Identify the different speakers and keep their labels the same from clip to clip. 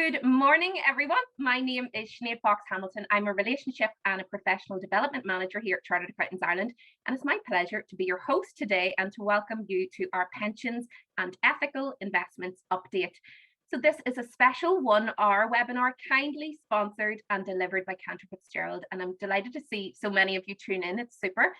Speaker 1: Good morning, everyone. My name is Sinead Fox-Hamilton. I'm a Relationship and a Professional Development Manager here at Chartered Accountants Ireland, and it's my pleasure to be your host today and to welcome you to our Pensions and Ethical Investments Update. So this is a special 1-hour webinar kindly sponsored and delivered by Cantor Fitzgerald, and I'm delighted to see so many of you tune in. It's super.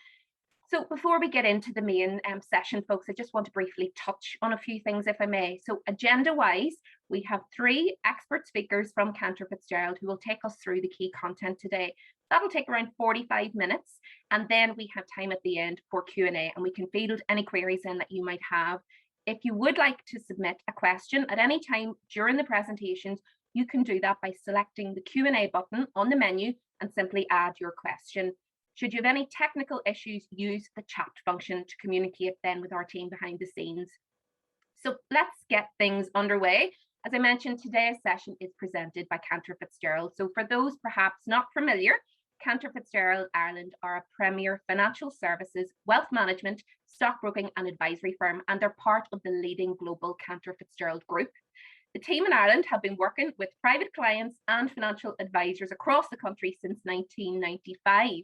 Speaker 1: So before we get into the main session, folks, I just want to briefly touch on a few things, if I may. So agenda-wise, we have 3 expert speakers from Cantor Fitzgerald who will take us through the key content today. That'll take around 45 minutes, and then we have time at the end for Q&A, and we can field any queries in that you might have. If you would like to submit a question at any time during the presentations, you can do that by selecting the Q&A button on the menu and simply add your question. Should you have any technical issues, use the chat function to communicate then with our team behind the scenes. So let's get things underway. As I mentioned, today's session is presented by Cantor Fitzgerald. So for those perhaps not familiar, Cantor Fitzgerald Ireland are a premier financial services, wealth management, stockbroking and advisory firm, and they're part of the leading global Cantor Fitzgerald group. The team in Ireland have been working with private clients and financial advisors across the country since 1995.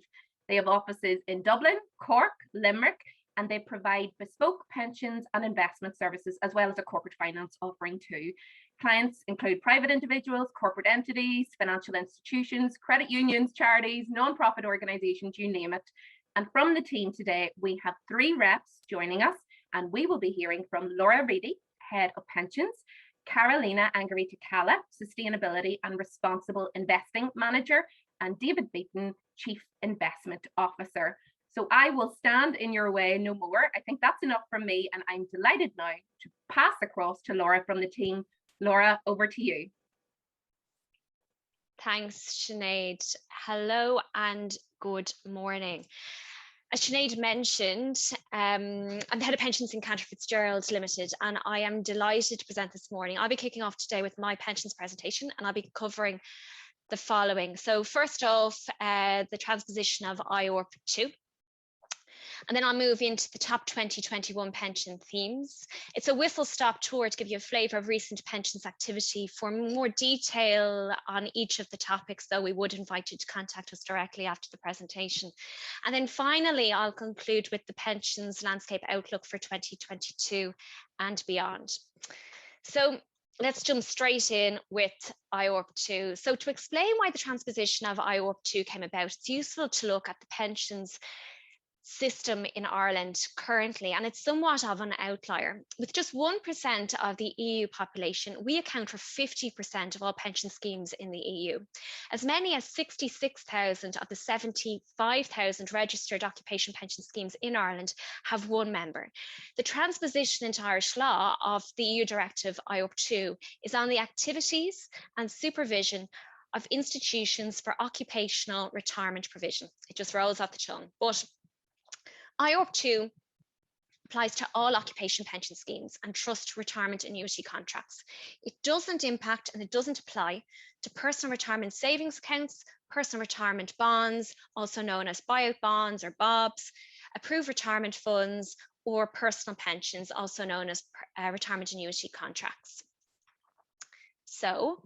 Speaker 1: They have offices in Dublin, Cork, Limerick, and they provide bespoke pensions and investment services, as well as a corporate finance offering too. Clients include private individuals, corporate entities, financial institutions, credit unions, charities, non-profit organizations, you name it. And from the team today, we have 3 reps joining us, and we will be hearing from Laura Reedy, Head of Pensions, Carolina Angarita-Cala, Sustainability and Responsible Investing Manager, and David Beaton, Chief Investment Officer. So I will stand in your way no more. I think that's enough from me, and I'm delighted now to pass across to Laura from the team. Laura, over to you.
Speaker 2: Thanks, Sinead. Hello and good morning. As Sinead mentioned, I'm the Head of Pensions in Cantor Fitzgerald Limited, and I am delighted to present this morning. I'll be kicking off today with my pensions presentation, and I'll be covering the following. So first off, the transposition of IORP II. And then I'll move into the top 2021 pension themes. It's a whistle-stop tour to give you a flavour of recent pensions activity. For more detail on each of the topics, though, we would invite you to contact us directly after the presentation. And then finally, I'll conclude with the pensions landscape outlook for 2022 and beyond. So let's jump straight in with IORP II. So to explain why the transposition of IORP II came about, it's useful to look at the pensions system in Ireland currently, and it's somewhat of an outlier. With just 1% of the EU population, we account for 50% of all pension schemes in the EU. As many as 66,000 of the 75,000 registered occupation pension schemes in Ireland have one member. The transposition into Irish law of the EU directive IORP II is on the activities and supervision of institutions for occupational retirement provision. It just rolls off the tongue. But IORP II applies to all occupation pension schemes and trust retirement annuity contracts. It doesn't impact and it doesn't apply to personal retirement savings accounts, personal retirement bonds, also known as buyout bonds or BOBs, approved retirement funds, or personal pensions, also known as retirement annuity contracts. So,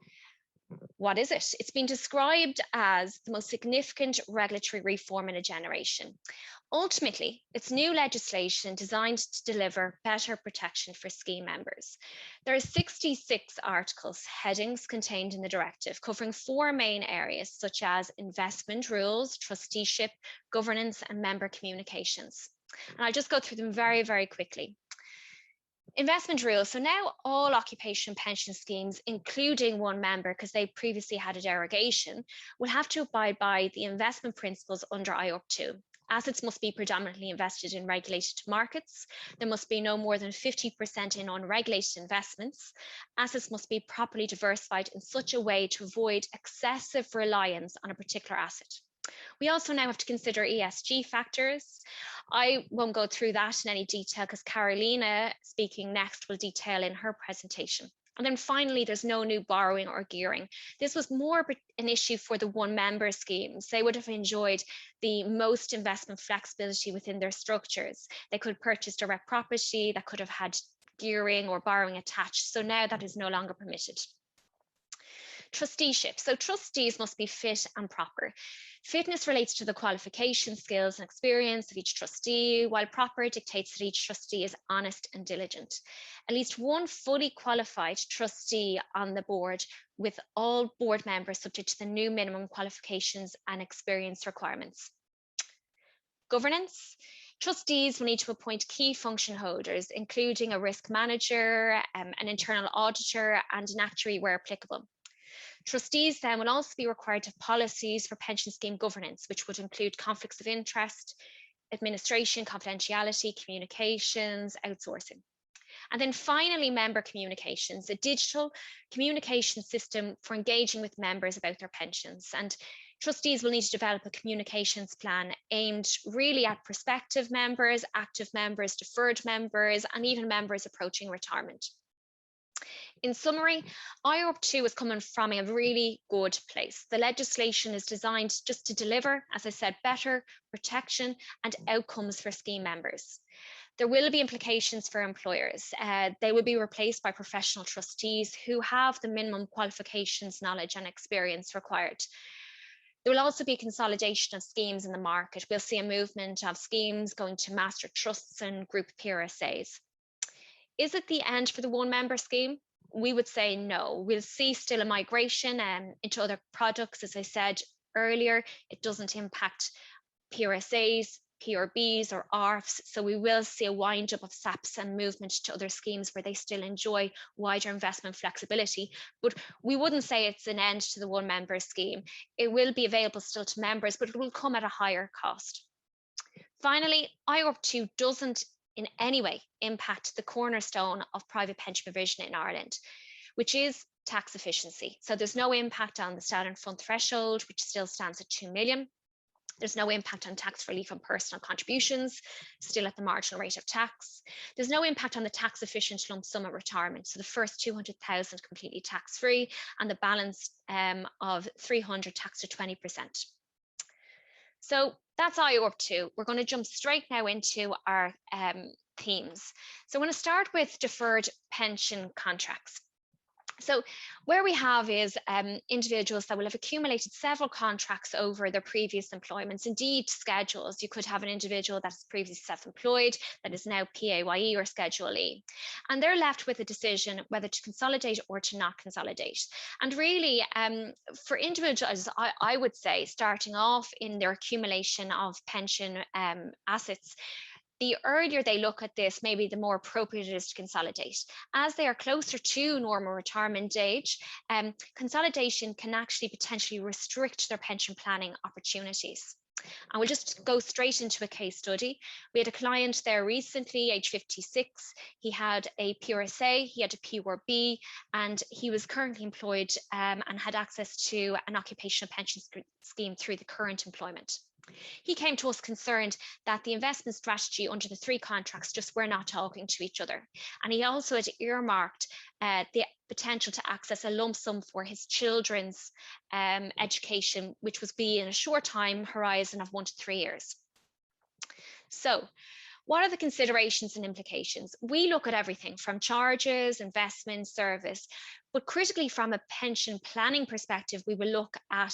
Speaker 2: what is it? It's been described as the most significant regulatory reform in a generation. Ultimately, it's new legislation designed to deliver better protection for scheme members. There are 66 articles, headings contained in the directive, covering 4 main areas, such as investment rules, trusteeship, governance, and member communications. And I'll just go through them very, very quickly. Investment rules. So now all occupation pension schemes, including one member, because they previously had a derogation, will have to abide by the investment principles under IORP II. Assets must be predominantly invested in regulated markets. There must be no more than 50% in unregulated investments. Assets must be properly diversified in such a way to avoid excessive reliance on a particular asset. We also now have to consider ESG factors. I won't go through that in any detail because Carolina, speaking next, will detail in her presentation. And then finally, there's no new borrowing or gearing. This was more an issue for the one-member schemes. They would have enjoyed the most investment flexibility within their structures. They could purchase direct property that could have had gearing or borrowing attached. So now that is no longer permitted. Trusteeship. So trustees must be fit and proper. Fitness relates to the qualifications, skills, and experience of each trustee, while proper dictates that each trustee is honest and diligent. At least one fully qualified trustee on the board, with all board members subject to the new minimum qualifications and experience requirements. Governance. Trustees will need to appoint key function holders, including a risk manager, an internal auditor, and an actuary where applicable. Trustees then will also be required to have policies for pension scheme governance, which would include conflicts of interest, administration, confidentiality, communications, outsourcing. And then finally, member communications, a digital communication system for engaging with members about their pensions. And trustees will need to develop a communications plan aimed really at prospective members, active members, deferred members, and even members approaching retirement. In summary, IORP II is coming from a really good place. The legislation is designed just to deliver, as I said, better protection and outcomes for scheme members. There will be implications for employers. They will be replaced by professional trustees who have the minimum qualifications, knowledge, and experience required. There will also be consolidation of schemes in the market. We'll see a movement of schemes going to master trusts and group PRSAs. Is it the end for the one-member scheme? We would say no. We'll see still a migration into other products. As I said earlier, it doesn't impact PRSAs, PRBs or ARFs. So we will see a wind up of SAPs and movement to other schemes where they still enjoy wider investment flexibility. But we wouldn't say it's an end to the one member scheme. It will be available still to members, but it will come at a higher cost. Finally, IORP II doesn't in any way impact the cornerstone of private pension provision in Ireland, which is tax efficiency. So there's no impact on the standard fund threshold, which still stands at 2 million. There's no impact on tax relief on personal contributions, still at the marginal rate of tax. There's no impact on the tax efficient lump sum at retirement. So the first 200,000 completely tax free and the balance of 300 taxed to 20%. So that's IORP II. We're going to jump straight now into our themes. So I'm going to start with deferred pension contracts. So where we have is individuals that will have accumulated several contracts over their previous employments, indeed schedules. You could have an individual that's previously self-employed that is now PAYE or Schedule E. And they're left with a decision whether to consolidate or to not consolidate. And really, for individuals, I would say starting off in their accumulation of pension assets, the earlier they look at this, maybe the more appropriate it is to consolidate. As they are closer to normal retirement age, consolidation can actually potentially restrict their pension planning opportunities. And we'll just go straight into a case study. We had a client there recently, age 56. He had a PRSA, he had a PRB, and he was currently employed and had access to an occupational pension scheme through the current employment. He came to us concerned that the investment strategy under the three contracts just were not talking to each other. And he also had earmarked the potential to access a lump sum for his children's education, which was be in a short time horizon of 1 to 3 years. So what are the considerations and implications? We look at everything from charges, investment, service, but critically from a pension planning perspective, we will look at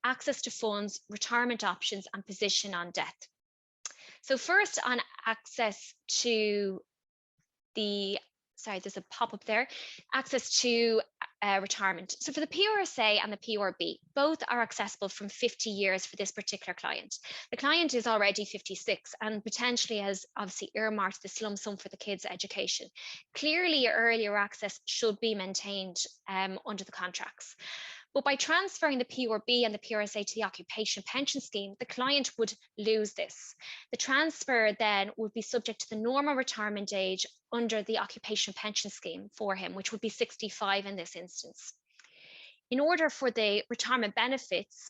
Speaker 2: access to funds, retirement options, and position on death. So first on access to there's a pop-up there, access to retirement. So for the PRSA and the PRB, both are accessible from 50 years for this particular client. The client is already 56 and potentially has obviously earmarked this lump sum for the kids' education. Clearly, earlier access should be maintained under the contracts. But by transferring the PRB and the PRSA to the occupation pension scheme, the client would lose this. The transfer then would be subject to the normal retirement age under the occupation pension scheme for him, which would be 65 in this instance. In order for the retirement benefits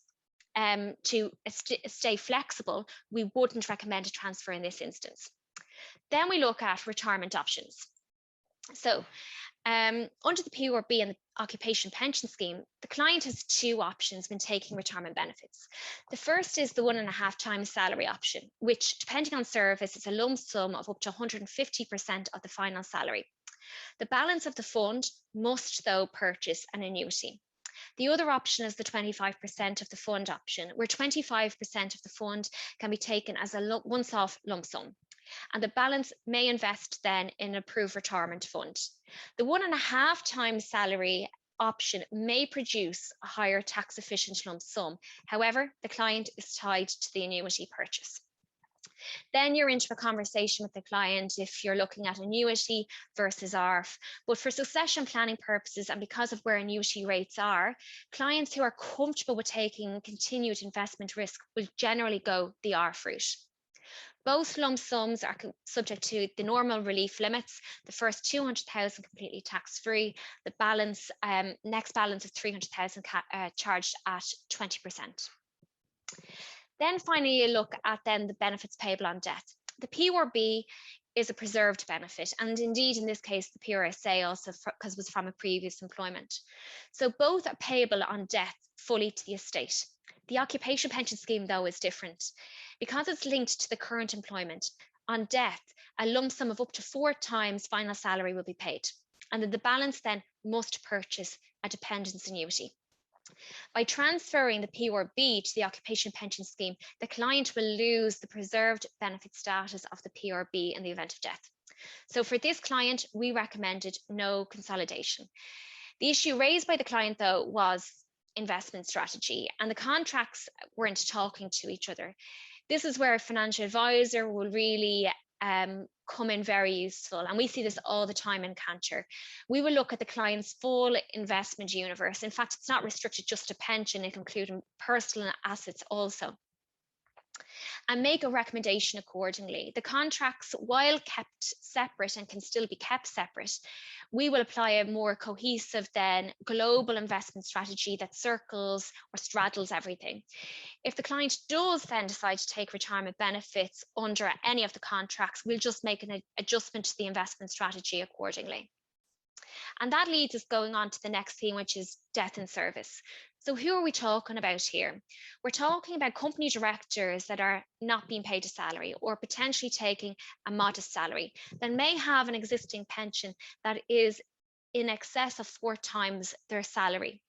Speaker 2: to stay flexible, we wouldn't recommend a transfer in this instance. Then we look at retirement options. So under the PRB and the occupation pension scheme, the client has two options when taking retirement benefits. The first is the 1.5 times salary option, which depending on service is a lump sum of up to 150% of the final salary. The balance of the fund must though purchase an annuity. The other option is the 25% of the fund option, where 25% of the fund can be taken as a once-off lump sum, and the balance may invest then in an approved retirement fund. The 1.5 times salary option may produce a higher tax efficient lump sum. However, the client is tied to the annuity purchase. Then you're into a conversation with the client if you're looking at annuity versus ARF. But for succession planning purposes, and because of where annuity rates are, clients who are comfortable with taking continued investment risk will generally go the ARF route. Both lump sums are subject to the normal relief limits. The first 200,000 completely tax-free. The balance, next balance of 300,000 charged at 20%. Then finally, you look at then the benefits payable on death. The PORB is a preserved benefit, and indeed in this case the PRSA also, because it was from a previous employment. So both are payable on death fully to the estate. The occupation pension scheme, though, is different. Because it's linked to the current employment, on death, a lump sum of up to 4 times final salary will be paid, and then the balance then must purchase a dependence annuity. By transferring the PORB to the occupation pension scheme, the client will lose the preserved benefit status of the PORB in the event of death. So for this client, we recommended no consolidation. The issue raised by the client, though, was investment strategy, and the contracts weren't talking to each other. This is where a financial advisor will really come in very useful, and we see this all the time in Cantor. We will look at the client's full investment universe. In fact, it's not restricted just to pension, it includes personal assets also, and make a recommendation accordingly. The contracts, while kept separate and can still be kept separate, we will apply a more cohesive then global investment strategy that circles or straddles everything. If the client does then decide to take retirement benefits under any of the contracts, we'll just make an adjustment to the investment strategy accordingly. And that leads us going on to the next theme, which is death in service. So who are we talking about here? We're talking about company directors that are not being paid a salary or potentially taking a modest salary, that may have an existing pension that is in excess of 4 times their salary,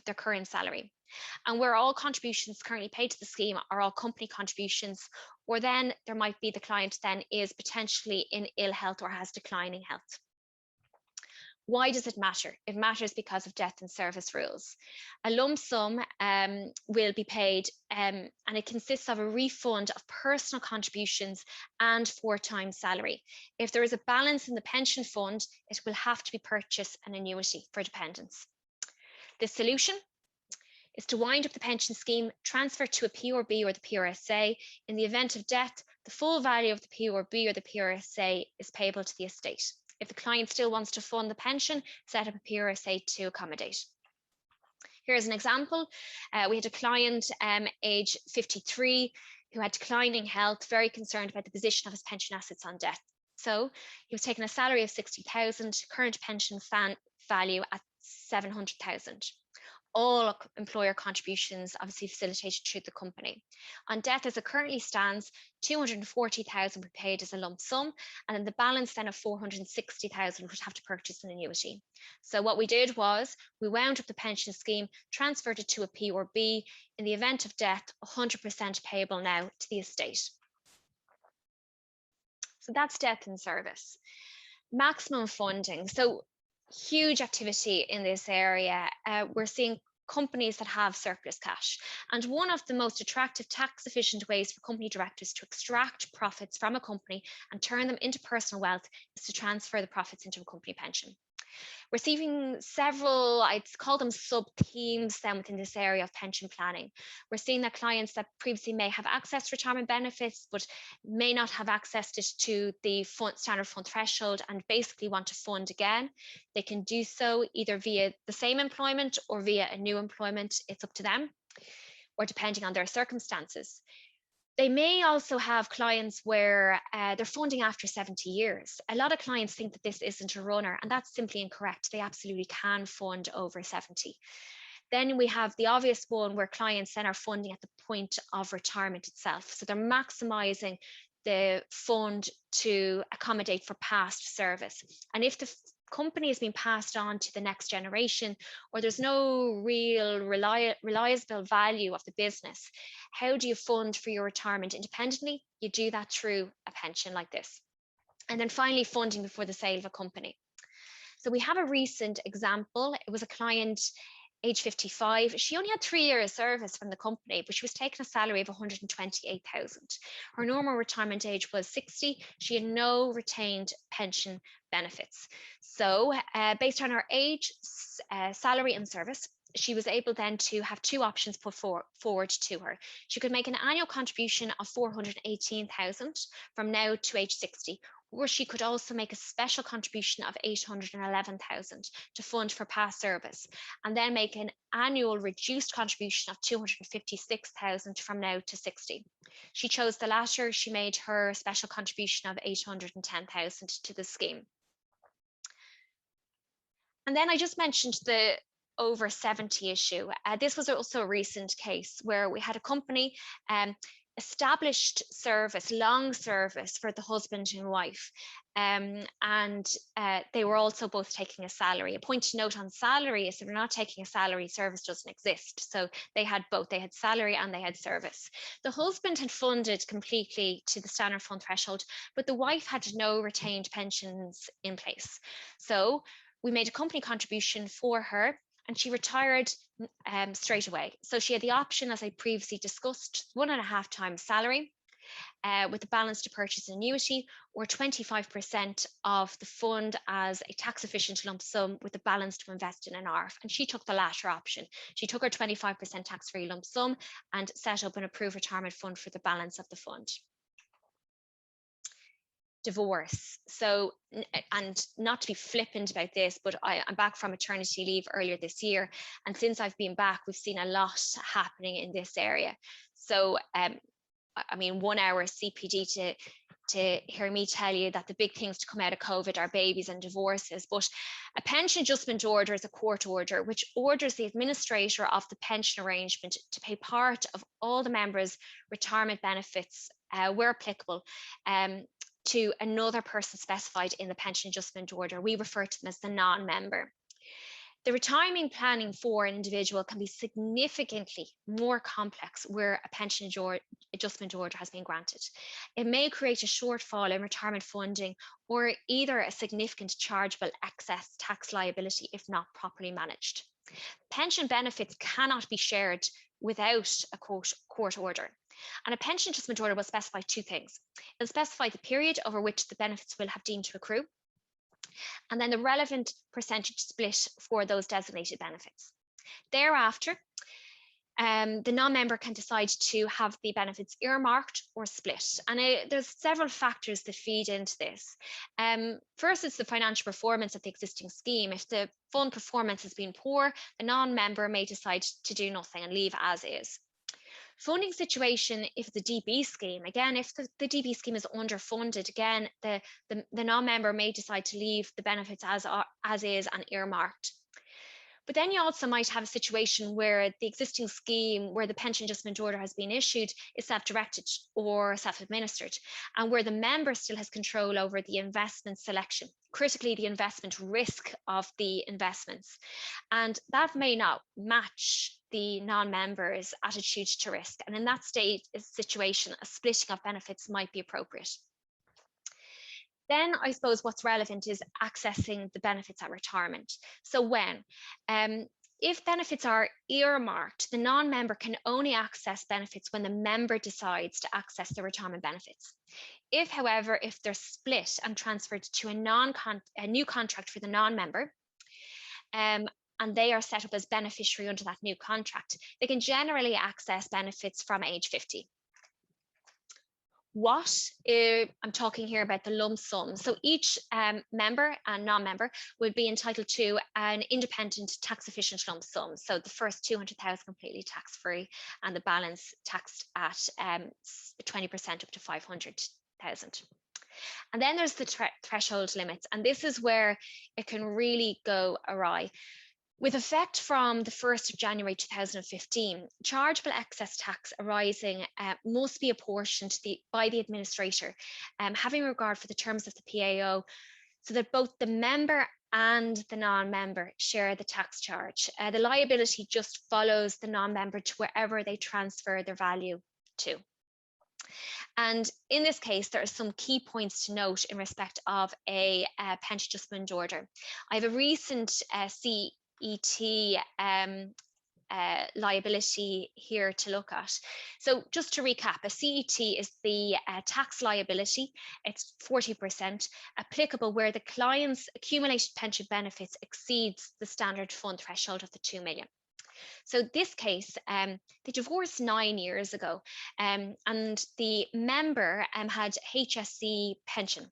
Speaker 2: their current salary. And where all contributions currently paid to the scheme are all company contributions, or then there might be the client then is potentially in ill health or has declining health. Why does it matter? It matters because of death in service rules. A lump sum will be paid and it consists of a refund of personal contributions and 4 times salary. If there is a balance in the pension fund, it will have to be purchased an annuity for dependents. The solution is to wind up the pension scheme, transfer to a PORB or the PRSA. In the event of death, the full value of the PORB or the PRSA is payable to the estate. If the client still wants to fund the pension, set up a PRSA to accommodate. Here's an example. We had a client age 53 who had declining health, very concerned about the position of his pension assets on death. So he was taking a salary of 60,000, current pension value at 700,000. All employer contributions obviously facilitated through the company. On death, as it currently stands, 240,000 were paid as a lump sum, and then the balance then of 460,000 would have to purchase an annuity. So what we did was we wound up the pension scheme, transferred it to a PORB. In the event of death, 100% payable now to the estate. So that's death in service. Maximum funding. So huge activity in this area. We're seeing companies that have surplus cash. And one of the most attractive tax efficient ways for company directors to extract profits from a company and turn them into personal wealth is to transfer the profits into a company pension. We're seeing several, I'd call them sub-themes then within this area of pension planning. We're seeing that clients that previously may have accessed to retirement benefits, but may not have accessed it to the standard fund threshold and basically want to fund again. They can do so either via the same employment or via a new employment. It's up to them, or depending on their circumstances. They may also have clients where they're funding after 70 years. A lot of clients think that this isn't a runner, and that's simply incorrect. They absolutely can fund over 70. Then we have the obvious one where clients then are funding at the point of retirement itself. So they're maximising the fund to accommodate for past service. And if the company has been passed on to the next generation, or there's no real reliable value of the business, how do you fund for your retirement independently? You do that through a pension like this. And then finally, funding before the sale of a company. So we have a recent example. It was a client, age 55. She only had 3 years service from the company, but she was taking a salary of 128,000. Her normal retirement age was 60. She had no retained pension benefits. So based on her age, salary and service, she was able then to have two options put forward to her. She could make an annual contribution of 418,000 from now to age 60, or she could also make a special contribution of 811,000 to fund for past service, and then make an annual reduced contribution of 256,000 from now to 60. She chose the latter. She made her special contribution of 810,000 to the scheme. And then I just mentioned the over 70 issue. This was also a recent case where we had a company established service, long service for the husband and wife, and they were also both taking a salary. A point to note on salary is if they're not taking a salary, service doesn't exist. So they had both, they had salary and they had service. The husband had funded completely to the standard fund threshold, but the wife had no retained pensions in place. So we made a company contribution for her, and she retired straight away. So she had the option, as I previously discussed, 1.5 times salary with the balance to purchase an annuity, or 25% of the fund as a tax efficient lump sum with the balance to invest in an IORP. And she took the latter option. She took her 25% tax-free lump sum and set up an approved retirement fund for the balance of the fund. Divorce. So, and not to be flippant about this, but I'm back from maternity leave earlier this year, and since I've been back, we've seen a lot happening in this area. So I mean, 1 hour CPD to hear me tell you that the big things to come out of COVID are babies and divorces. But a pension adjustment order is a court order which orders the administrator of the pension arrangement to pay part of all the members' retirement benefits, where applicable, to another person specified in the pension adjustment order. We refer to them as the non-member. The retirement planning for an individual can be significantly more complex where a pension adjustment order has been granted. It may create a shortfall in retirement funding or either a significant chargeable excess tax liability if not properly managed. Pension benefits cannot be shared without a court order. And a pension adjustment order will specify two things. It'll specify the period over which the benefits will have deemed to accrue, and then the relevant percentage split for those designated benefits. Thereafter, the non-member can decide to have the benefits earmarked or split. And there's several factors that feed into this. First, it's the financial performance of the existing scheme. If the fund performance has been poor, the non-member may decide to do nothing and leave as is. Funding situation, if the DB scheme, again, if the DB scheme is underfunded, again, the non-member may decide to leave the benefits as is and earmarked. But then you also might have a situation where the existing scheme, where the pension adjustment order has been issued, is self-directed or self-administered, and where the member still has control over the investment selection, critically the investment risk of the investments. And that may not match the non-member's attitude to risk. And in that situation, a splitting of benefits might be appropriate. Then I suppose what's relevant is accessing the benefits at retirement. So when, if benefits are earmarked, the non-member can only access benefits when the member decides to access the retirement benefits. If, however, if they're split and transferred to a new contract for the non-member, and they are set up as beneficiary under that new contract, they can generally access benefits from age 50. I'm talking here about the lump sum. So each member and non-member would be entitled to an independent tax efficient lump sum. So the first 200,000 completely tax free and the balance taxed at 20% up to 500,000. And then there's the threshold limits, and this is where it can really go awry. With effect from the 1st of January 2015, chargeable excess tax arising must be apportioned by the administrator, having regard for the terms of the PAO. so that both the member and the non-member share the tax charge. The liability just follows the non-member to wherever they transfer their value to. And in this case, there are some key points to note in respect of a pension adjustment order. I have a recent CET liability here to look at. So just to recap, a CET is the tax liability. It's 40% applicable where the client's accumulated pension benefits exceeds the standard fund threshold of the 2 million. So this case, they divorced 9 years ago, and the member had HSC pension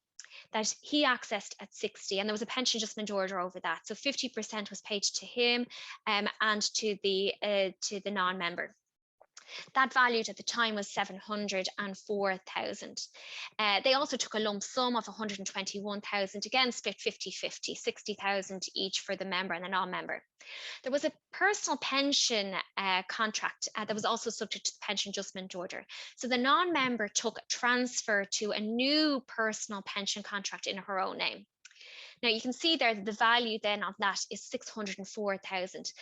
Speaker 2: that he accessed at 60, and there was a pension adjustment order over that. So 50% was paid to him and to the non-member. That valued at the time was 704,000. They also took a lump sum of 121,000, again split 50-50, 60,000 each for the member and the non-member. There was a personal pension contract that was also subject to the pension adjustment order. So the non-member took a transfer to a new personal pension contract in her own name. Now you can see there that the value then of that is 604,000.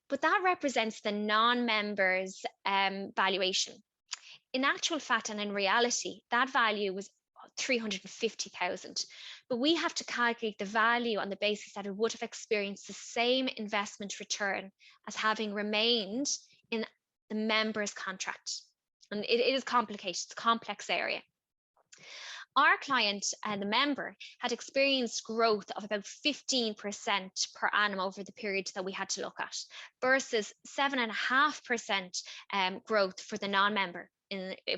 Speaker 2: But that represents the non-member's valuation. In actual fact and in reality, that value was 350,000. But we have to calculate the value on the basis that it would have experienced the same investment return as having remained in the member's contract. And it is complicated, it's a complex area. Our client, the member, had experienced growth of about 15% per annum over the period that we had to look at, versus 7.5% growth for the non-member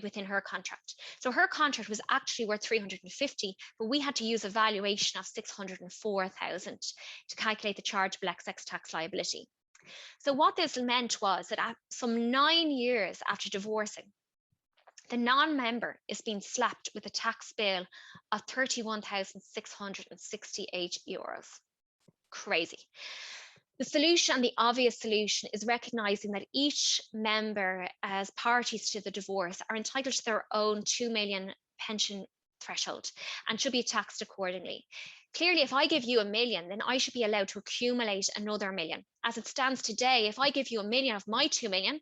Speaker 2: within her contract. So her contract was actually worth 350, but we had to use a valuation of 604,000 to calculate the chargeable excess tax liability. So what this meant was that at some 9 years after divorcing, the non-member is being slapped with a tax bill of 31,668 euros. Crazy. The solution, and the obvious solution, is recognizing that each member as parties to the divorce are entitled to their own 2 million pension threshold and should be taxed accordingly. Clearly, if I give you 1 million, then I should be allowed to accumulate another 1 million. As it stands today, if I give you 1 million of my 2 million,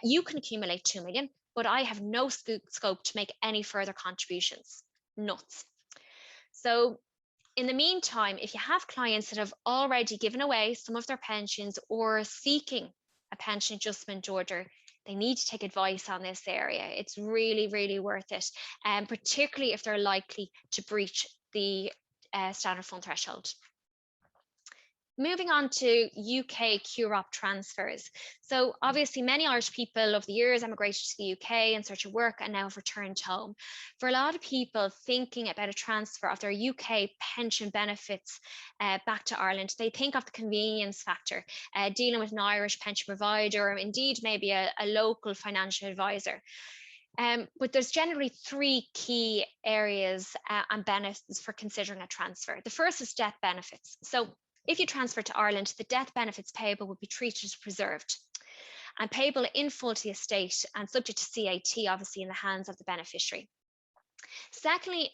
Speaker 2: you can accumulate 2 million, but I have no scope to make any further contributions. Nuts. So in the meantime, if you have clients that have already given away some of their pensions or seeking a pension adjustment order, they need to take advice on this area. It's really, really worth it, particularly if they're likely to breach the standard fund threshold. Moving on to UK QROP transfers. So obviously many Irish people over the years emigrated to the UK in search of work and now have returned home. For a lot of people thinking about a transfer of their UK pension benefits back to Ireland, they think of the convenience factor, dealing with an Irish pension provider, or indeed maybe a local financial advisor. But there's generally 3 key areas and benefits for considering a transfer. The first is death benefits. So if you transfer to Ireland, the death benefits payable would be treated as preserved and payable in full to the estate and subject to CAT, obviously in the hands of the beneficiary. Secondly,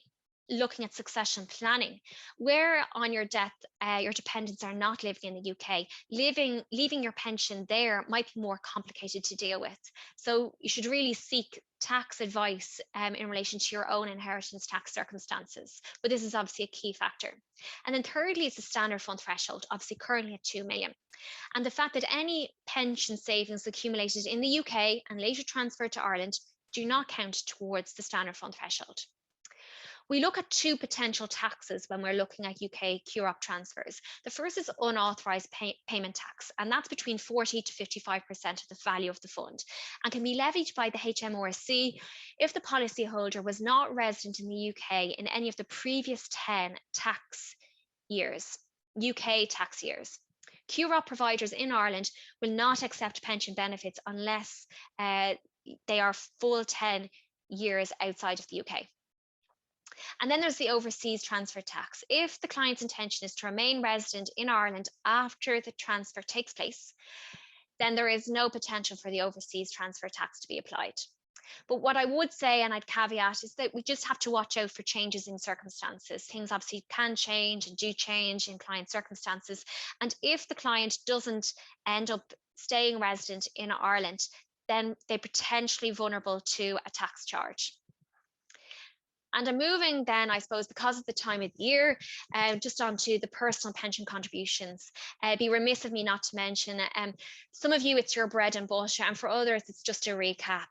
Speaker 2: looking at succession planning, where on your death, your dependents are not living in the UK, leaving your pension there might be more complicated to deal with. So you should really seek tax advice in relation to your own inheritance tax circumstances. But this is obviously a key factor. And then thirdly is the standard fund threshold, obviously currently at 2 million. And the fact that any pension savings accumulated in the UK and later transferred to Ireland do not count towards the standard fund threshold. We look at 2 potential taxes when we're looking at UK QROP transfers. The first is unauthorised payment tax, and that's between 40 to 55% of the value of the fund and can be levied by the HMRC if the policyholder was not resident in the UK in any of the previous 10 tax years, UK tax years. QROP providers in Ireland will not accept pension benefits unless they are full 10 years outside of the UK. And then there's the overseas transfer tax. If the client's intention is to remain resident in Ireland after the transfer takes place, then there is no potential for the overseas transfer tax to be applied. But what I would say, and I'd caveat, is that we just have to watch out for changes in circumstances. Things obviously can change and do change in client circumstances. And if the client doesn't end up staying resident in Ireland, then they're potentially vulnerable to a tax charge. And I'm moving then, I suppose, because of the time of the year, just onto the personal pension contributions. It'd be remiss of me not to mention, some of you, it's your bread and butter, and for others, it's just a recap.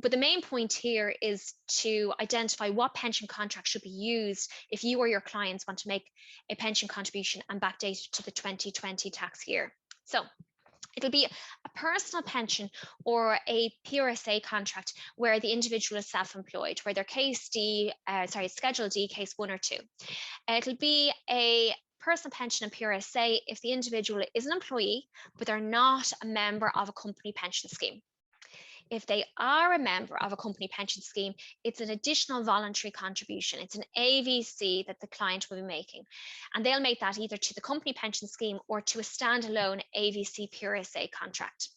Speaker 2: But the main point here is to identify what pension contract should be used if you or your clients want to make a pension contribution and backdate it to the 2020 tax year. So it'll be a personal pension or a PRSA contract where the individual is self-employed, where their Schedule D, case 1 or 2. It'll be a personal pension and PRSA if the individual is an employee, but they're not a member of a company pension scheme. If they are a member of a company pension scheme, it's an additional voluntary contribution. It's an AVC that the client will be making. And they'll make that either to the company pension scheme or to a standalone AVC PRSA contract.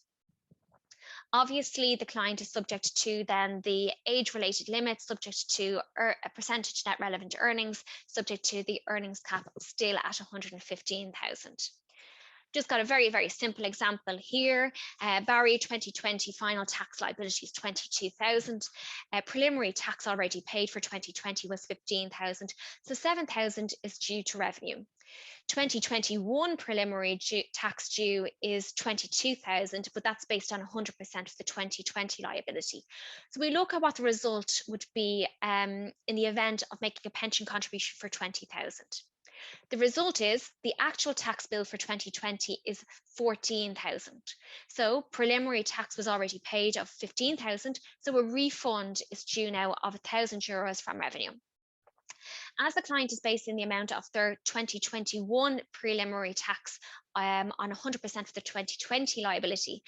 Speaker 2: Obviously, the client is subject to then the age-related limits, subject to a percentage net relevant earnings, subject to the earnings cap still at 115,000. Just got a very, very simple example here. Barry 2020 final tax liability is 22,000. Preliminary tax already paid for 2020 was 15,000. So 7,000 is due to revenue. 2021 preliminary tax due is 22,000, but that's based on 100% of the 2020 liability. So we look at what the result would be in the event of making a pension contribution for 20,000. The result is the actual tax bill for 2020 is 14,000. So preliminary tax was already paid of 15,000. So a refund is due now of €1,000 from revenue. As the client is basing the amount of their 2021 preliminary tax on 100% of the 2020 liability,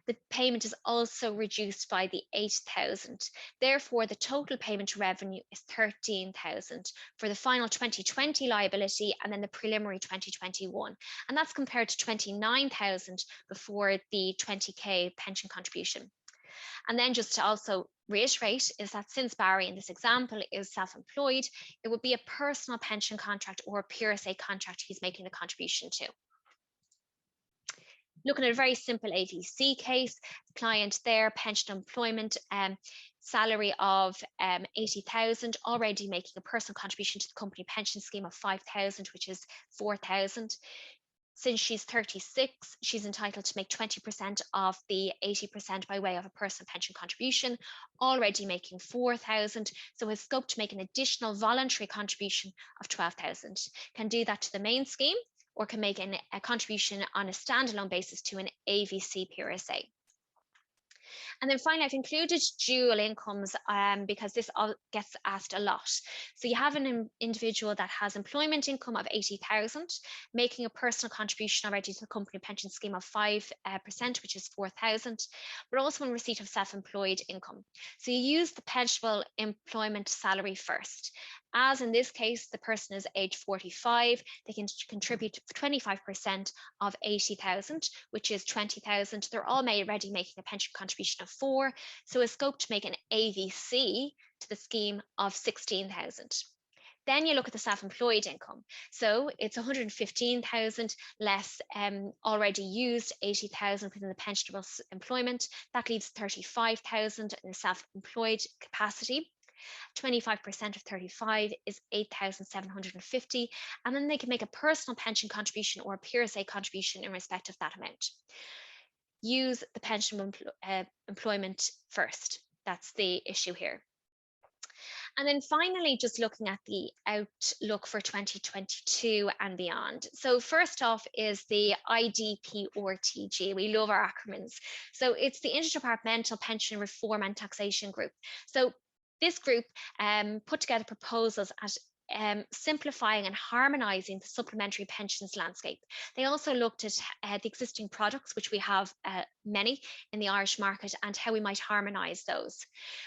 Speaker 2: the payment is also reduced by the 8,000. Therefore, the total payment revenue is 13,000 for the final 2020 liability and then the preliminary 2021. And that's compared to 29,000 before the 20K pension contribution. And then just to also reiterate is that since Barry in this example is self-employed, it would be a personal pension contract or a PRSA contract he's making the contribution to. Looking at a very simple AVC case, client there, pension employment, salary of 80,000, already making a personal contribution to the company pension scheme of 5,000, which is 4,000. Since she's 36, she's entitled to make 20% of the 80% by way of a personal pension contribution, already making 4,000. So has scope to make an additional voluntary contribution of 12,000. Can do that to the main scheme or can make a contribution on a standalone basis to an AVC PRSA. And then finally, I've included dual incomes because this all gets asked a lot. So you have an individual that has employment income of 80,000, making a personal contribution already to the company pension scheme of 5%, which is 4,000, but also in receipt of self-employed income. So you use the pensionable employment salary first. As in this case, the person is age 45, they can contribute 25% of 80,000, which is 20,000. They're already making a pension contribution of 4, so a scope to make an AVC to the scheme of 16,000. Then you look at the self-employed income. So it's 115,000 less already used 80,000 within the pensionable employment. That leaves 35,000 in the self-employed capacity. 25% of 35 is 8,750, and then they can make a personal pension contribution or a PRSA contribution in respect of that amount. Use the pension employment first. That's the issue here. And then finally, just looking at the outlook for 2022 and beyond. So first off is the IDPRTG. We love our acronyms. So it's the Interdepartmental Pension Reform and Taxation Group. So this group put together proposals at simplifying and harmonizing the supplementary pensions landscape. They also looked at the existing products, which we have many in the Irish market, and how we might harmonize those.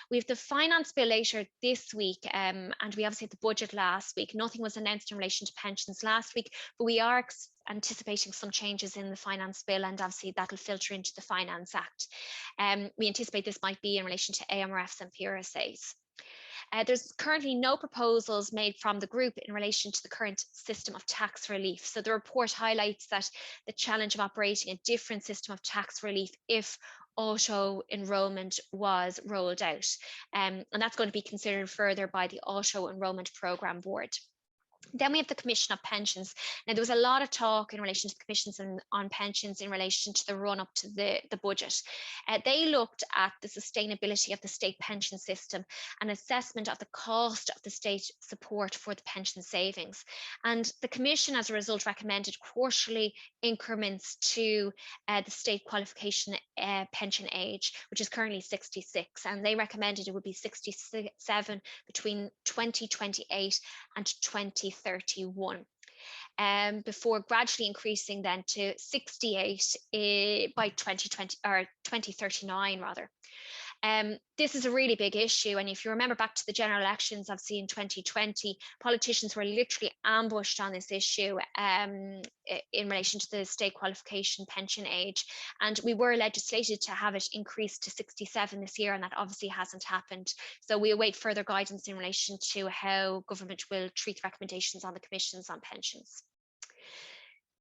Speaker 2: We have the finance bill later this week, and we obviously had the budget last week. Nothing was announced in relation to pensions last week, but we are anticipating some changes in the finance bill, and obviously that'll filter into the Finance Act. We anticipate this might be in relation to AMRFs and PRSAs. There's currently no proposals made from the group in relation to the current system of tax relief. So the report highlights that the challenge of operating a different system of tax relief if auto enrolment was rolled out. And that's going to be considered further by the Auto Enrolment Programme Board. Then we have the Commission of Pensions. Now, there was a lot of talk in relation to the commissions on pensions in relation to the run-up to the budget. They looked at the sustainability of the state pension system and assessment of the cost of the state support for the pension savings. And the Commission, as a result, recommended quarterly increments to the state qualification pension age, which is currently 66. And they recommended it would be 67 between 2028 and 2031, before gradually increasing then to 68 by 2020 or 2039 rather. This is a really big issue, and if you remember back to the general elections obviously in 2020, politicians were literally ambushed on this issue in relation to the state qualification pension age, and we were legislated to have it increased to 67 this year, and that obviously hasn't happened. So we await further guidance in relation to how government will treat the recommendations on the commissions on pensions.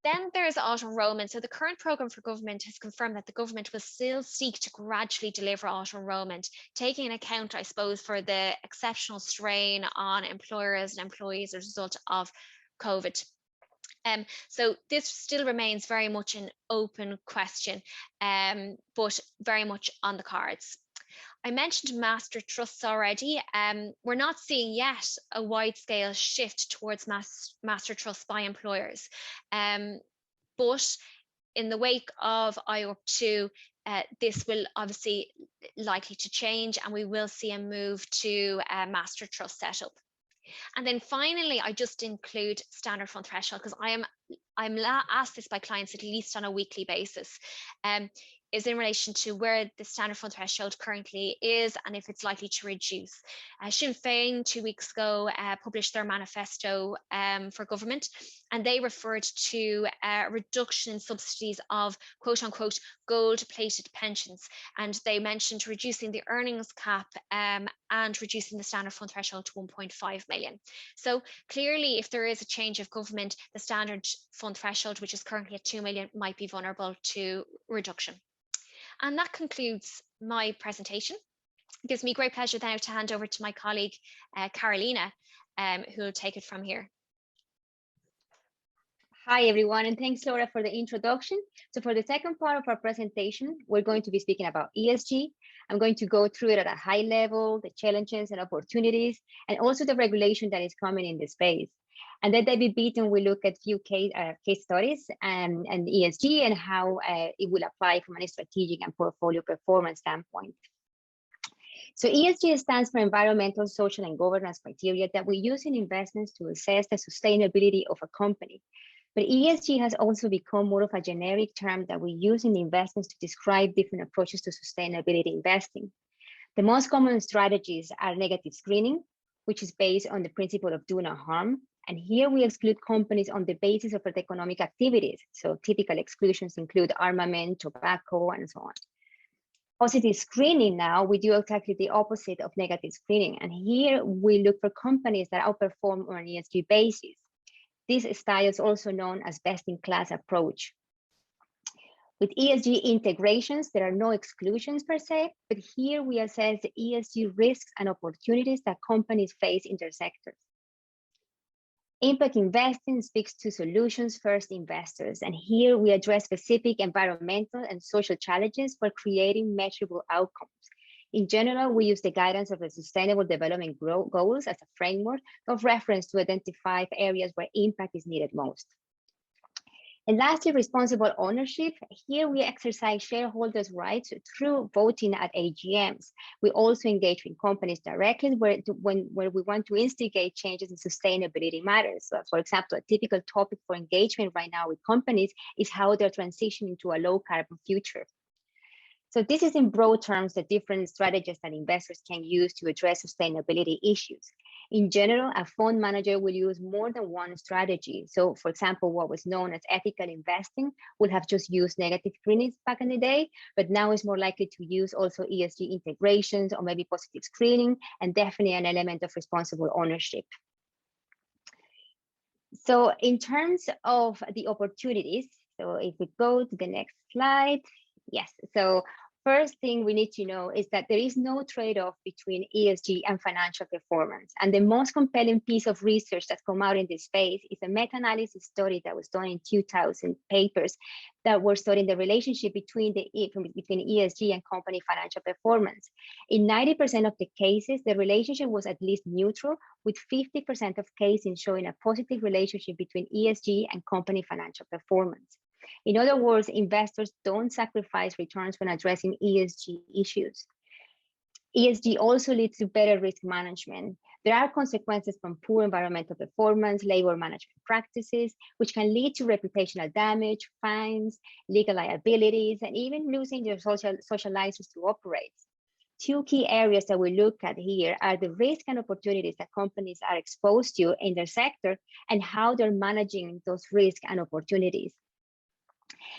Speaker 2: Then there's auto-enrolment. So the current programme for government has confirmed that the government will still seek to gradually deliver auto-enrolment, taking into account, I suppose, for the exceptional strain on employers and employees as a result of COVID. So this still remains very much an open question, but very much on the cards. I mentioned master trusts already. We're not seeing yet a wide-scale shift towards master trusts by employers. But in the wake of IORP II, this will obviously likely to change, and we will see a move to a master trust setup. And then finally, I just include standard fund threshold, because I'm asked this by clients at least on a weekly basis. Is in relation to where the standard fund threshold currently is and if it's likely to reduce. Sinn Féin 2 weeks ago published their manifesto for government, and they referred to a reduction in subsidies of quote unquote gold-plated pensions, and they mentioned reducing the earnings cap and reducing the standard fund threshold to 1.5 million. So clearly, if there is a change of government, the standard fund threshold, which is currently at 2 million, might be vulnerable to reduction. And that concludes my presentation. It gives me great pleasure now to hand over to my colleague, Carolina, who will take it from here.
Speaker 3: Hi, everyone, and thanks, Laura, for the introduction. So for the second part of our presentation, we're going to be speaking about ESG. I'm going to go through it at a high level, the challenges and opportunities, and also the regulation that is coming in this space. And then David Beaton will look at few case studies and ESG and how it will apply from a strategic and portfolio performance standpoint. So ESG stands for environmental, social, and governance criteria that we use in investments to assess the sustainability of a company. But ESG has also become more of a generic term that we use in investments to describe different approaches to sustainability investing. The most common strategies are negative screening, which is based on the principle of do no harm. And here we exclude companies on the basis of their economic activities. So typical exclusions include armament, tobacco, and so on. Positive screening, now we do exactly the opposite of negative screening. And here we look for companies that outperform on an ESG basis. This style is also known as best-in-class approach. With ESG integrations, there are no exclusions per se, but here we assess the ESG risks and opportunities that companies face in their sectors. Impact investing speaks to solutions-first investors, and here we address specific environmental and social challenges for creating measurable outcomes. In general, we use the guidance of the Sustainable Development Goals as a framework of reference to identify areas where impact is needed most. And lastly, responsible ownership. Here we exercise shareholders' rights through voting at AGMs. We also engage with companies directly where we want to instigate changes in sustainability matters. So for example, a typical topic for engagement right now with companies is how they're transitioning to a low carbon future. So this is in broad terms the different strategies that investors can use to address sustainability issues. In general, a fund manager will use more than one strategy. So for example, what was known as ethical investing would have just used negative screenings back in the day, but now is more likely to use also ESG integrations or maybe positive screening, and definitely an element of responsible ownership. So in terms of the opportunities, so if we go to the next slide, yes, so first thing we need to know is that there is no trade-off between ESG and financial performance. And the most compelling piece of research that's come out in this space is a meta-analysis study that was done in 2000 papers that were studying the relationship between ESG and company financial performance. In 90% of the cases, the relationship was at least neutral, with 50% of cases showing a positive relationship between ESG and company financial performance. In other words, investors don't sacrifice returns when addressing ESG issues. ESG also leads to better risk management. There are consequences from poor environmental performance, labor management practices, which can lead to reputational damage, fines, legal liabilities, and even losing your social license to operate. Two key areas that we look at here are the risk and opportunities that companies are exposed to in their sector and how they're managing those risks and opportunities.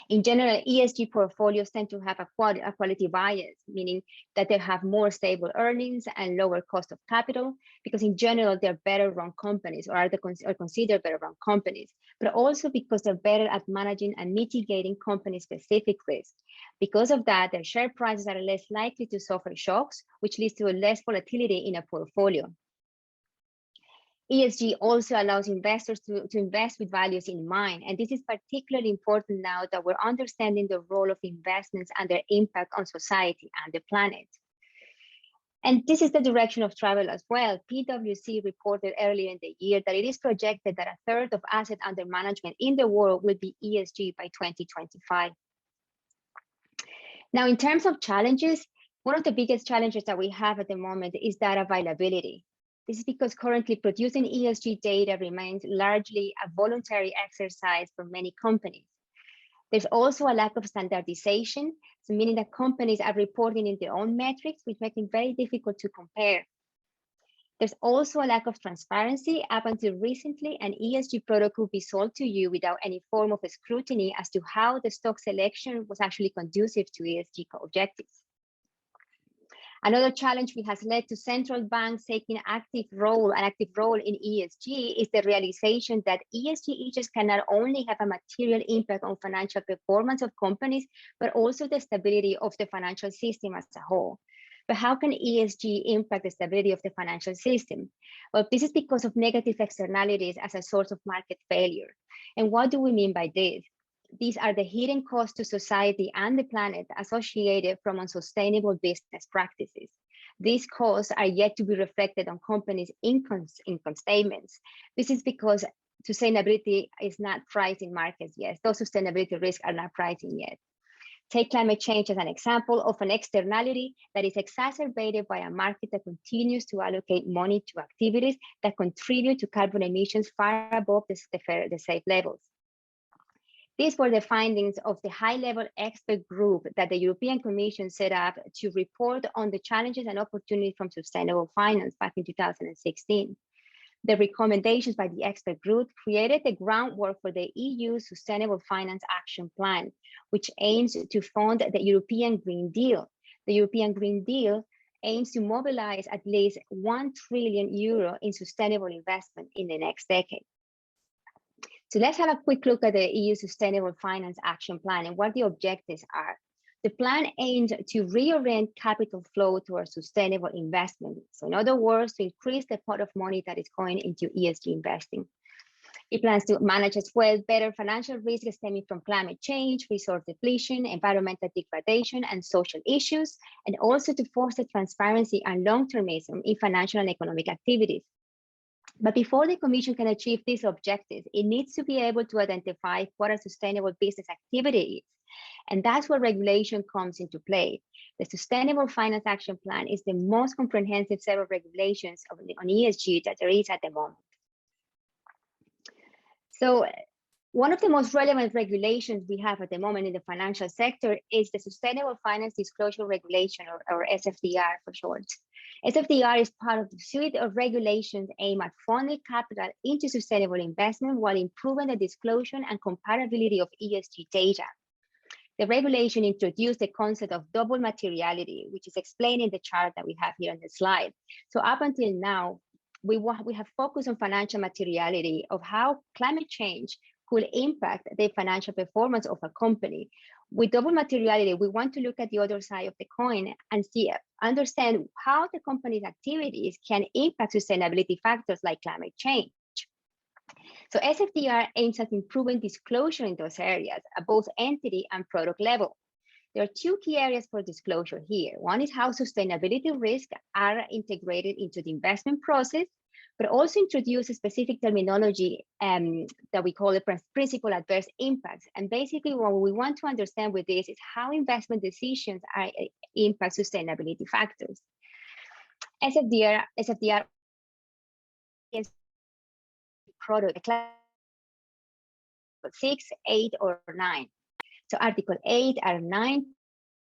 Speaker 3: In general, ESG portfolios tend to have a quality bias, meaning that they have more stable earnings and lower cost of capital, because in general, they're better run companies or are considered better run companies, but also because they're better at managing and mitigating company-specific risks. Because of that, their share prices are less likely to suffer shocks, which leads to less volatility in a portfolio. ESG also allows investors to invest with values in mind. And this is particularly important now that we're understanding the role of investments and their impact on society and the planet. And this is the direction of travel as well. PwC reported earlier in the year that it is projected that a third of assets under management in the world will be ESG by 2025. Now, in terms of challenges, one of the biggest challenges that we have at the moment is data availability. This is because currently producing ESG data remains largely a voluntary exercise for many companies. There's also a lack of standardization, so meaning that companies are reporting in their own metrics, which makes it very difficult to compare. There's also a lack of transparency. Up until recently, an ESG product could be sold to you without any form of scrutiny as to how the stock selection was actually conducive to ESG objectives. Another challenge which has led to central banks taking an active role in ESG is the realization that ESG issues can not only have a material impact on financial performance of companies, but also the stability of the financial system as a whole. But how can ESG impact the stability of the financial system? Well, this is because of negative externalities as a source of market failure. And what do we mean by this? These are the hidden costs to society and the planet associated from unsustainable business practices. These costs are yet to be reflected on companies' income statements. This is because sustainability is not priced in markets yet. Those sustainability risks are not priced in yet. Take climate change as an example of an externality that is exacerbated by a market that continues to allocate money to activities that contribute to carbon emissions far above the safe levels. These were the findings of the high-level expert group that the European Commission set up to report on the challenges and opportunities from sustainable finance back in 2016. The recommendations by the expert group created the groundwork for the EU Sustainable Finance Action Plan, which aims to fund the European Green Deal. The European Green Deal aims to mobilize at least €1 trillion in sustainable investment in the next decade. So let's have a quick look at the EU Sustainable Finance Action Plan and what the objectives are. The plan aims to reorient capital flow towards sustainable investment. So in other words, to increase the pot of money that is going into ESG investing. It plans to manage as well better financial risks stemming from climate change, resource depletion, environmental degradation, and social issues, and also to foster transparency and long-termism in financial and economic activities. But before the Commission can achieve these objectives, it needs to be able to identify what a sustainable business activity is. And that's where regulation comes into play. The Sustainable Finance Action Plan is the most comprehensive set of regulations on ESG that there is at the moment. So one of the most relevant regulations we have at the moment in the financial sector is the Sustainable Finance Disclosure Regulation, or SFDR for short. SFDR is part of the suite of regulations aimed at funding capital into sustainable investment while improving the disclosure and comparability of ESG data. The regulation introduced the concept of double materiality, which is explained in the chart that we have here on the slide. So up until now, we have focused on financial materiality of how climate change could impact the financial performance of a company. With double materiality, we want to look at the other side of the coin and understand how the company's activities can impact sustainability factors like climate change. So SFDR aims at improving disclosure in those areas at both entity and product level. There are two key areas for disclosure here. One is how sustainability risks are integrated into the investment process, but also introduce a specific terminology that we call the principal adverse impacts. And basically what we want to understand with this is how investment decisions impact sustainability factors. SFDR is product 6, 8, or 9. So Article 8 or 9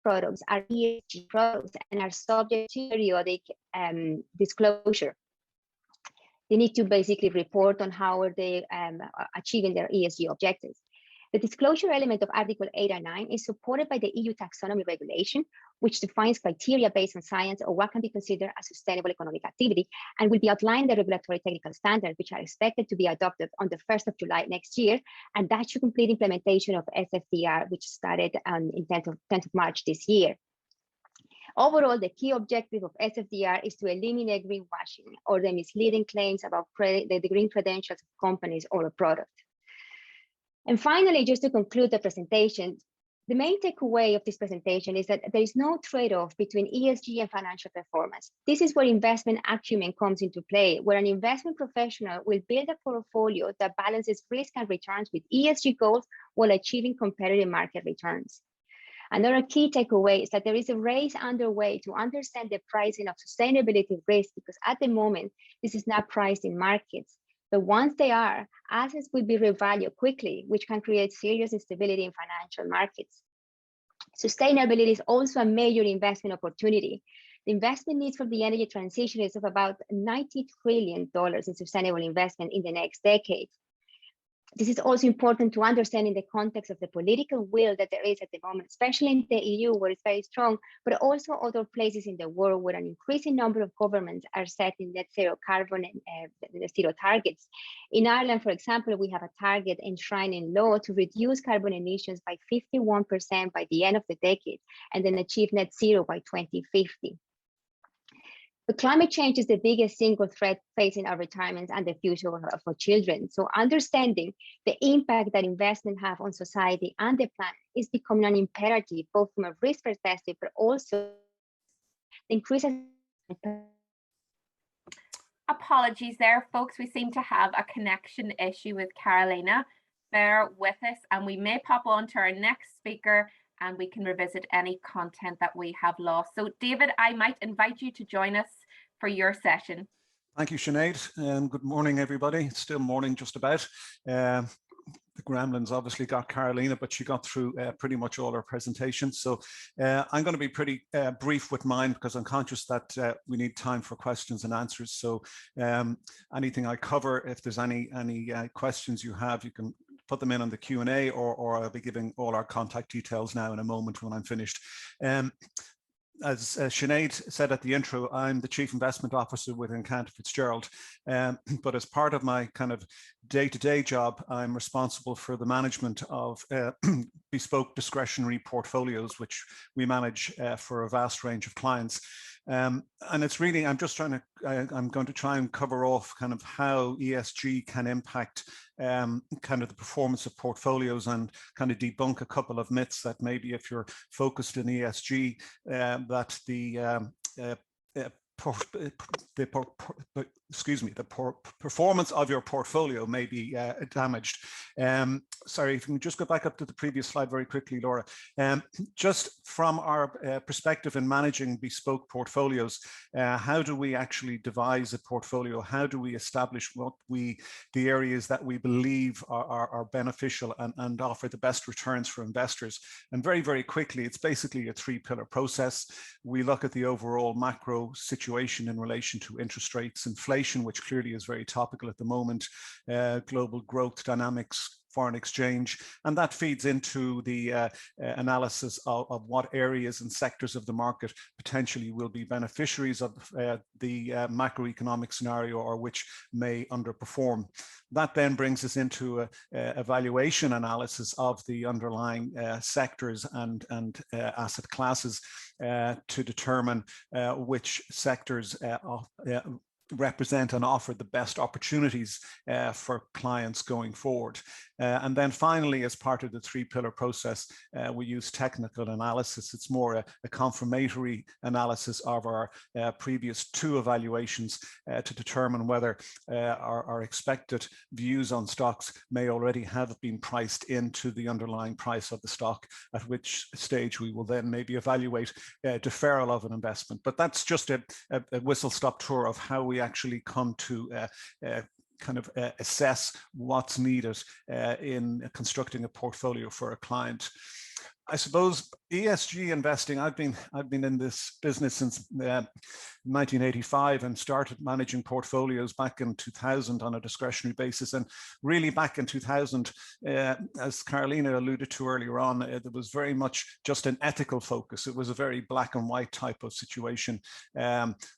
Speaker 3: products are ESG products and are subject to periodic disclosure. They need to basically report on how they are achieving their ESG objectives. The disclosure element of Article 8 and 9 is supported by the EU taxonomy regulation, which defines criteria based on science or what can be considered a sustainable economic activity, and will be outlined in the regulatory technical standards, which are expected to be adopted on the 1st of July next year. And that should complete implementation of SFDR, which started in 10th of March this year. Overall, the key objective of SFDR is to eliminate greenwashing or the misleading claims about the green credentials of companies or a product. And finally, just to conclude the presentation, the main takeaway of this presentation is that there is no trade-off between ESG and financial performance. This is where investment acumen comes into play, where an investment professional will build a portfolio that balances risk and returns with ESG goals while achieving competitive market returns. Another key takeaway is that there is a race underway to understand the pricing of sustainability risk, because at the moment, this is not priced in markets. But once they are, assets will be revalued quickly, which can create serious instability in financial markets. Sustainability is also a major investment opportunity. The investment needs for the energy transition is of about $90 trillion in sustainable investment in the next decade. This is also important to understand in the context of the political will that there is at the moment, especially in the EU, where it's very strong, but also other places in the world where an increasing number of governments are setting net zero carbon and net zero targets. In Ireland, for example, we have a target enshrined in law to reduce carbon emissions by 51% by the end of the decade, and then achieve net zero by 2050. But climate change is the biggest single threat facing our retirements and the future of our children. So understanding the impact that investment have on society and the planet is becoming an imperative, both from a risk perspective, but also increases.
Speaker 1: Apologies there, folks. We seem to have a connection issue with Carolina. Bear with us, and we may pop on to our next speaker, and we can revisit any content that we have lost. So David, I might invite you to join us for your session.
Speaker 4: Thank you, Sinead, and good morning, everybody. It's still morning, just about. The gremlins obviously got Carolina, but she got through pretty much all her presentations. So I'm going to be pretty brief with mine, because I'm conscious that we need time for questions and answers. So anything I cover, if there's any questions you have, you can put them in on the Q&A, or I'll be giving all our contact details now in a moment when I'm finished. As Sinead said at the intro, I'm the Chief Investment Officer within Cantor Fitzgerald, but as part of my kind of day-to-day job, I'm responsible for the management of bespoke discretionary portfolios, which we manage for a vast range of clients. And it's really, I'm going to try and cover off kind of how ESG can impact kind of the performance of portfolios, and kind of debunk a couple of myths that maybe if you're focused in ESG, that performance of your portfolio may be damaged. Sorry, if you can just go back up to the previous slide very quickly, Laura. Just from our perspective in managing bespoke portfolios, how do we actually devise a portfolio? How do we establish the areas that we believe are beneficial and offer the best returns for investors? And very, very quickly, it's basically a three-pillar process. We look at the overall macro situation in relation to interest rates, inflation, which clearly is very topical at the moment, global growth dynamics, foreign exchange, and that feeds into the analysis of what areas and sectors of the market potentially will be beneficiaries of the macroeconomic scenario or which may underperform. That then brings us into a valuation analysis of the underlying sectors and asset classes to determine which sectors represent and offer the best opportunities for clients going forward. And then finally, as part of the three-pillar process, we use technical analysis. It's more a confirmatory analysis of our previous two evaluations to determine whether our expected views on stocks may already have been priced into the underlying price of the stock, at which stage we will then maybe evaluate deferral of an investment. But that's just a whistle-stop tour of how we actually come to kind of assess what's needed in constructing a portfolio for a client. I suppose ESG investing, I've been in this business since 1985 and started managing portfolios back in 2000 on a discretionary basis. And really back in 2000, as Carolina alluded to earlier on, there was very much just an ethical focus. It was a very black and white type of situation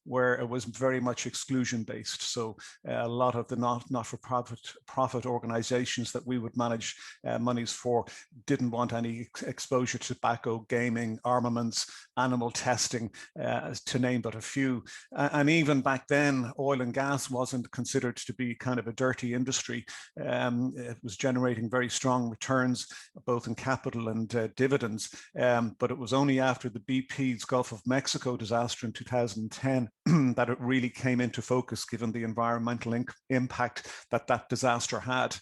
Speaker 4: where it was very much exclusion based. So a lot of the not-for-profit organizations that we would manage monies for didn't want any exposure to tobacco, gaming, armaments, animal testing, to name but a few. And even back then, oil and gas wasn't considered to be kind of a dirty industry. It was generating very strong returns, both in capital and dividends. But it was only after the BP's Gulf of Mexico disaster in 2010 that it really came into focus, given the environmental impact that that disaster had.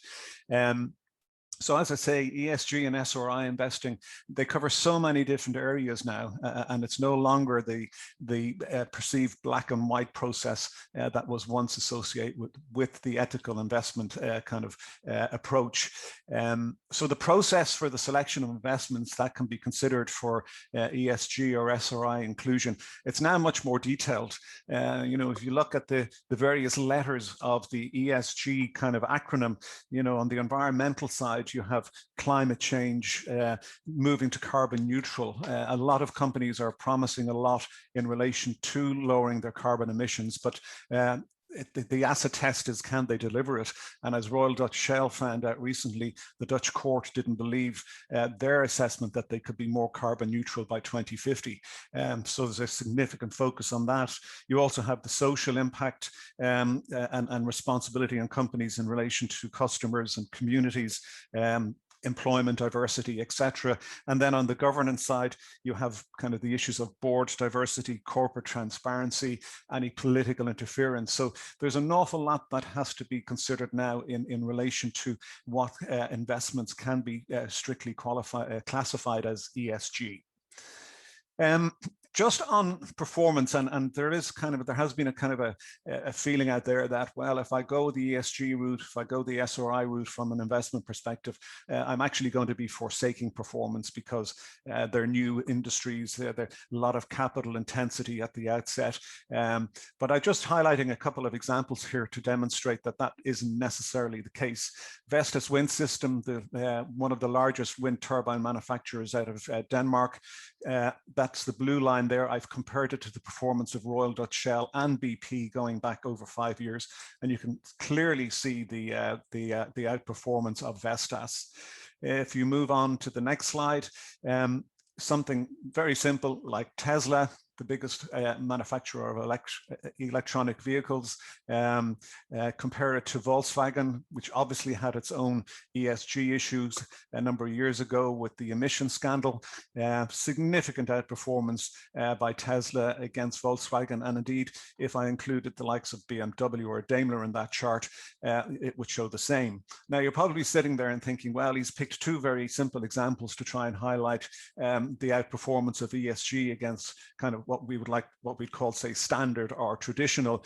Speaker 4: So as I say, ESG and SRI investing, they cover so many different areas now, and it's no longer the perceived black and white process that was once associated with the ethical investment kind of approach. So the process for the selection of investments that can be considered for ESG or SRI inclusion, it's now much more detailed. You know, if you look at the various letters of the ESG kind of acronym, you know, on the environmental side, you have climate change, moving to carbon neutral. A lot of companies are promising a lot in relation to lowering their carbon emissions, but the acid test is, can they deliver it? And as Royal Dutch Shell found out recently, the Dutch court didn't believe their assessment that they could be more carbon neutral by 2050. So there's a significant focus on that. You also have the social impact and responsibility on companies in relation to customers and communities, employment diversity, etc. And then on the governance side, you have kind of the issues of board diversity, corporate transparency, any political interference. So there's an awful lot that has to be considered now in relation to what investments can be strictly classified as ESG. Just on performance, and there has been a kind of a feeling out there that, well, if I go the ESG route, if I go the SRI route from an investment perspective, I'm actually going to be forsaking performance because they're new industries, they're a lot of capital intensity at the outset. But I'm just highlighting a couple of examples here to demonstrate that that isn't necessarily the case. Vestas Wind System, one of the largest wind turbine manufacturers out of Denmark, that's the blue line there. I've compared it to the performance of Royal Dutch Shell and BP going back over 5 years, and you can clearly see the outperformance of Vestas. If you move on to the next slide, something very simple like Tesla, the biggest manufacturer of electronic vehicles. Compare it to Volkswagen, which obviously had its own ESG issues a number of years ago with the emission scandal. Significant outperformance by Tesla against Volkswagen, and indeed, if I included the likes of BMW or Daimler in that chart, it would show the same. Now, you're probably sitting there and thinking, well, he's picked two very simple examples to try and highlight the outperformance of ESG against kind of what we'd call, say, standard or traditional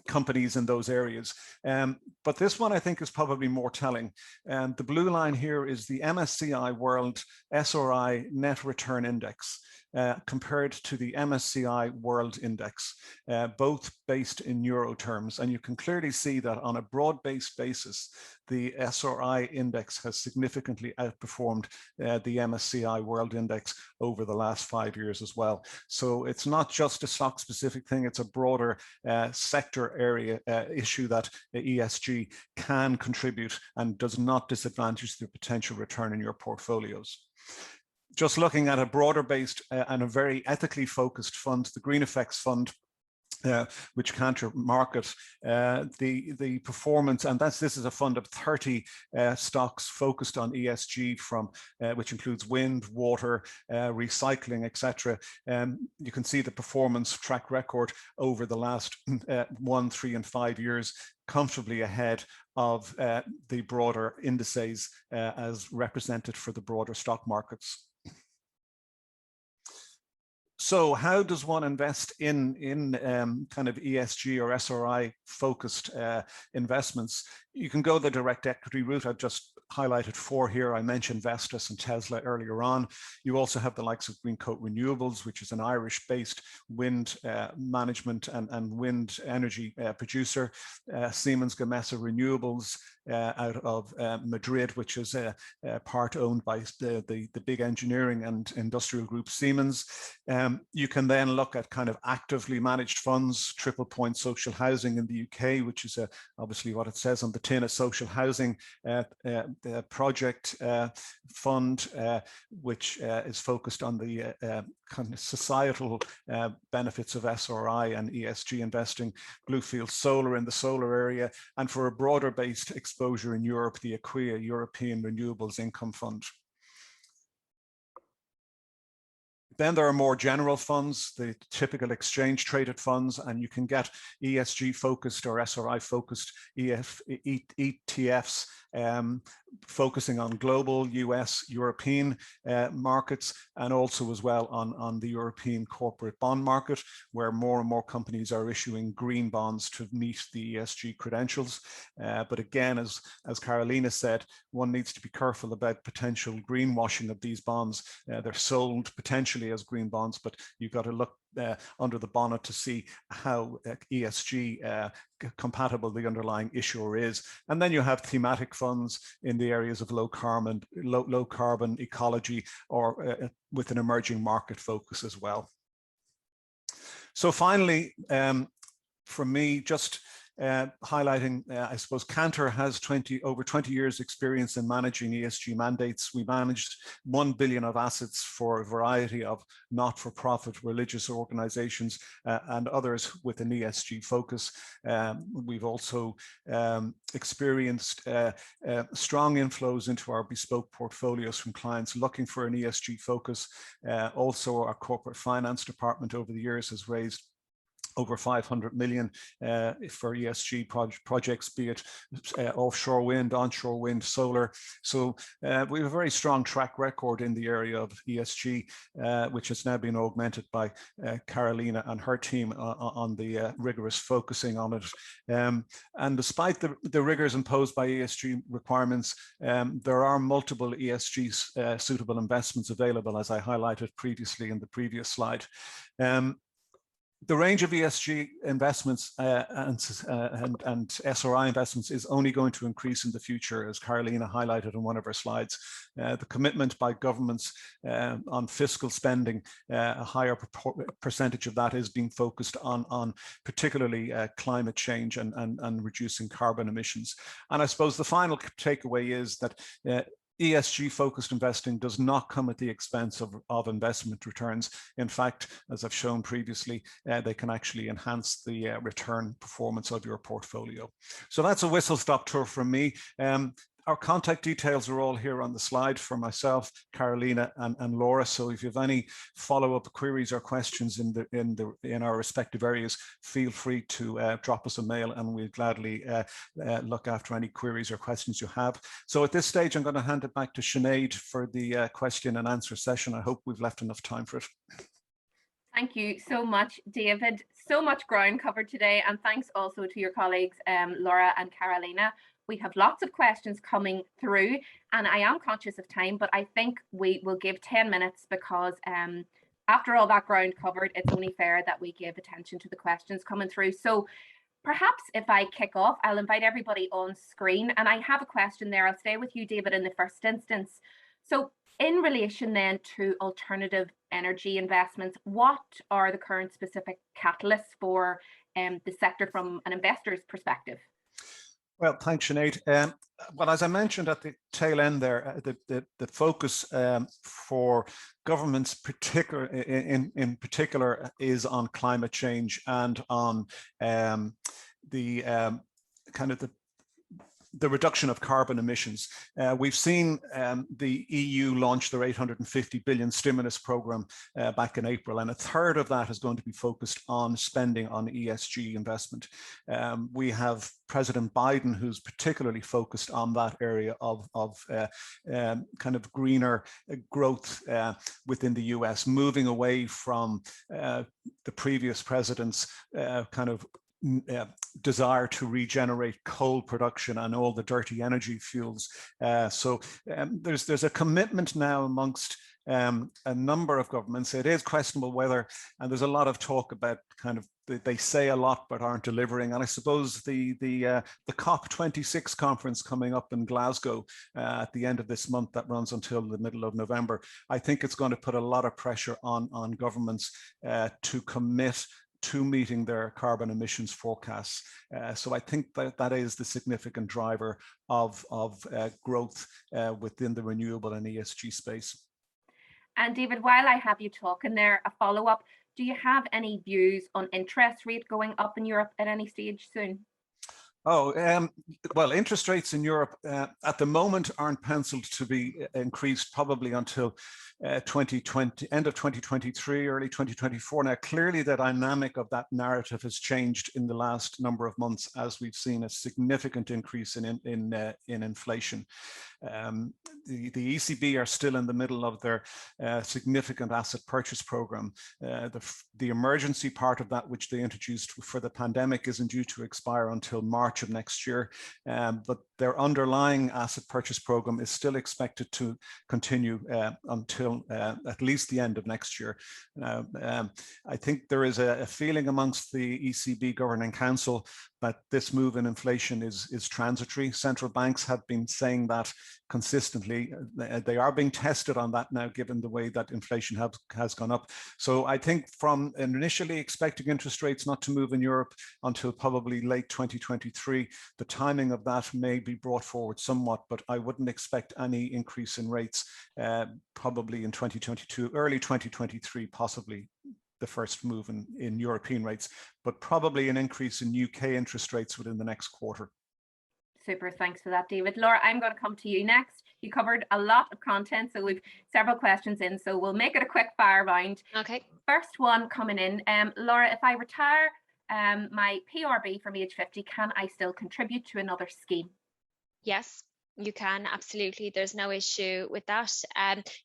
Speaker 4: companies in those areas. But this one I think is probably more telling. The blue line here is the MSCI World SRI Net Return Index compared to the MSCI World Index, both based in euro terms. And you can clearly see that on a broad-based basis, the SRI index has significantly outperformed the MSCI World Index over the last 5 years as well. So it's not just a stock-specific thing, it's a broader sector area issue that ESG can contribute and does not disadvantage the potential return in your portfolios. Just looking at a broader based and a very ethically focused fund, the Green Effects Fund, which Cantor market the performance, and this is a fund of 30 stocks focused on ESG from which includes wind, water, recycling, etc. You can see the performance track record over the last 1, 3, and 5 years, comfortably ahead of the broader indices as represented for the broader stock markets. So how does one invest in kind of ESG or SRI focused investments? You can go the direct equity route. I've just highlighted 4 here. I mentioned Vestas and Tesla earlier on. You also have the likes of Greencoat Renewables, which is an Irish-based wind management and wind energy producer. Siemens Gamesa Renewables out of Madrid, which is part owned by the big engineering and industrial group Siemens. You can then look at kind of actively managed funds, Triple Point Social Housing in the UK, which is obviously what it says on the tin, a social housing project fund, which is focused on the kind of societal benefits of SRI and ESG investing. Bluefield Solar in the solar area, and for a broader based exposure in Europe, the Acquia European Renewables Income Fund. Then there are more general funds, the typical exchange traded funds, and you can get ESG focused or SRI focused ETFs focusing on global, US, European markets, and also as well on the European corporate bond market, where more and more companies are issuing green bonds to meet the ESG credentials. But again, as Carolina said, one needs to be careful about potential greenwashing of these bonds. They're sold potentially as green bonds, but you've got to look under the bonnet to see how ESG compatible the underlying issuer is. And then you have thematic funds in the areas of low carbon ecology, or with an emerging market focus as well. So finally, from me, just highlighting, I suppose Cantor has over 20 years experience in managing ESG mandates. We managed 1 billion of assets for a variety of not-for-profit religious organizations and others with an ESG focus. We've also experienced strong inflows into our bespoke portfolios from clients looking for an ESG focus. Also, our corporate finance department over the years has raised over 500 million for ESG projects, be it offshore wind, onshore wind, solar. So we have a very strong track record in the area of ESG, which has now been augmented by Carolina and her team on the rigorous focusing on it. And despite the rigors imposed by ESG requirements, there are multiple ESG suitable investments available, as I highlighted previously in the previous slide. The range of ESG investments and SRI investments is only going to increase in the future, as Carolina highlighted in one of her slides. The commitment by governments on fiscal spending, a higher percentage of that is being focused on particularly climate change and reducing carbon emissions. And I suppose the final takeaway is that ESG focused investing does not come at the expense of investment returns. In fact, as I've shown previously, they can actually enhance the return performance of your portfolio. So that's a whistle-stop tour from me. Our contact details are all here on the slide for myself, Carolina, and Laura. So if you have any follow-up queries or questions in our respective areas, feel free to drop us a mail, and we'll gladly look after any queries or questions you have. So at this stage, I'm going to hand it back to Sinead for the question and answer session. I hope we've left enough time for it.
Speaker 1: Thank you so much, David. So much ground covered today, and thanks also to your colleagues, Laura and Carolina. We have lots of questions coming through, and I am conscious of time, but I think we will give 10 minutes because after all that ground covered, it's only fair that we give attention to the questions coming through. So perhaps if I kick off, I'll invite everybody on screen, and I have a question there. I'll stay with you, David, in the first instance. So in relation then to alternative energy investments, what are the current specific catalysts for the sector from an investor's perspective?
Speaker 4: Well, thanks, Sinead. Well, as I mentioned at the tail end there, the focus for governments in particular is on climate change and on the reduction of carbon emissions. We've seen the EU launch their 850 billion stimulus program back in April, and a third of that is going to be focused on spending on ESG investment. We have President Biden, who's particularly focused on that area of kind of greener growth within the US, moving away from the previous president's kind of desire to regenerate coal production and all the dirty energy fuels. So there's a commitment now amongst a number of governments. It is questionable whether, and there's a lot of talk about kind of they say a lot but aren't delivering. And I suppose the COP26 conference coming up in Glasgow at the end of this month, that runs until the middle of November, I think it's going to put a lot of pressure on governments to commit to meeting their carbon emissions forecasts. So I think that is the significant driver of growth within the renewable and ESG space.
Speaker 1: And David, while I have you talking there, a follow-up, do you have any views on interest rate going up in Europe at any stage soon?
Speaker 4: Oh, well, interest rates in Europe at the moment aren't penciled to be increased probably until 2020, end of 2023, early 2024. Now, clearly the dynamic of that narrative has changed in the last number of months as we've seen a significant increase in inflation. The ECB are still in the middle of their significant asset purchase program. The emergency part of that, which they introduced for the pandemic, isn't due to expire until March of next year, but their underlying asset purchase program is still expected to continue until at least the end of next year. Now, I think there is a feeling amongst the ECB Governing Council that this move in inflation is transitory. Central banks have been saying that consistently. They are being tested on that now, given the way that inflation has gone up. So I think from initially expecting interest rates not to move in Europe until probably late 2023, the timing of that may be brought forward somewhat, but I wouldn't expect any increase in rates probably in 2022, early 2023, possibly the first move in European rates, but probably an increase in UK interest rates within the next quarter.
Speaker 1: Super, thanks for that, David. Laura, I'm going to come to you next. You covered a lot of content, so we've several questions in, so we'll make it a quick fire round.
Speaker 2: Okay.
Speaker 1: First one coming in. Laura, if I retire my PRB from age 50, can I still contribute to another scheme?
Speaker 2: Yes, you can, absolutely. There's no issue with that.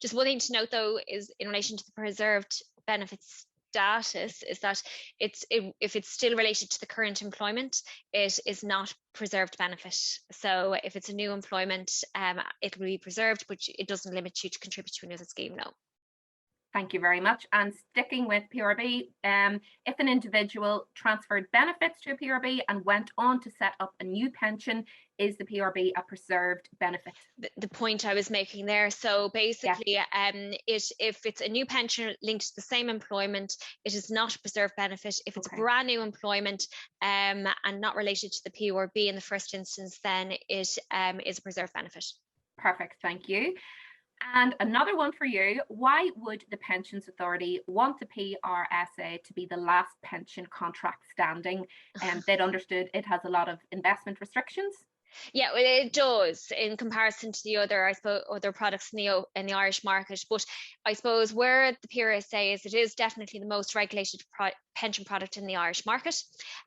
Speaker 2: Just one thing to note, though, is in relation to the preserved benefits status, is that if it's still related to the current employment, it is not preserved benefit. So if it's a new employment, it will be preserved, but it doesn't limit you to contribute to another scheme, no.
Speaker 1: Thank you very much. And sticking with PRB, if an individual transferred benefits to a PRB and went on to set up a new pension, is the PRB a preserved benefit?
Speaker 2: The point I was making there. So basically, yeah. If it's a new pension linked to the same employment, it is not a preserved benefit. If it's a brand new employment and not related to the PRB in the first instance, then it is a preserved benefit.
Speaker 1: Perfect, thank you. And another one for you, why would the Pensions Authority want the PRSA to be the last pension contract standing? They'd understood it has a lot of investment restrictions.
Speaker 2: Yeah, well, it does in comparison to the other, I suppose, other products in the Irish market. But I suppose where the PRSA is, it is definitely the most regulated pension product in the Irish market.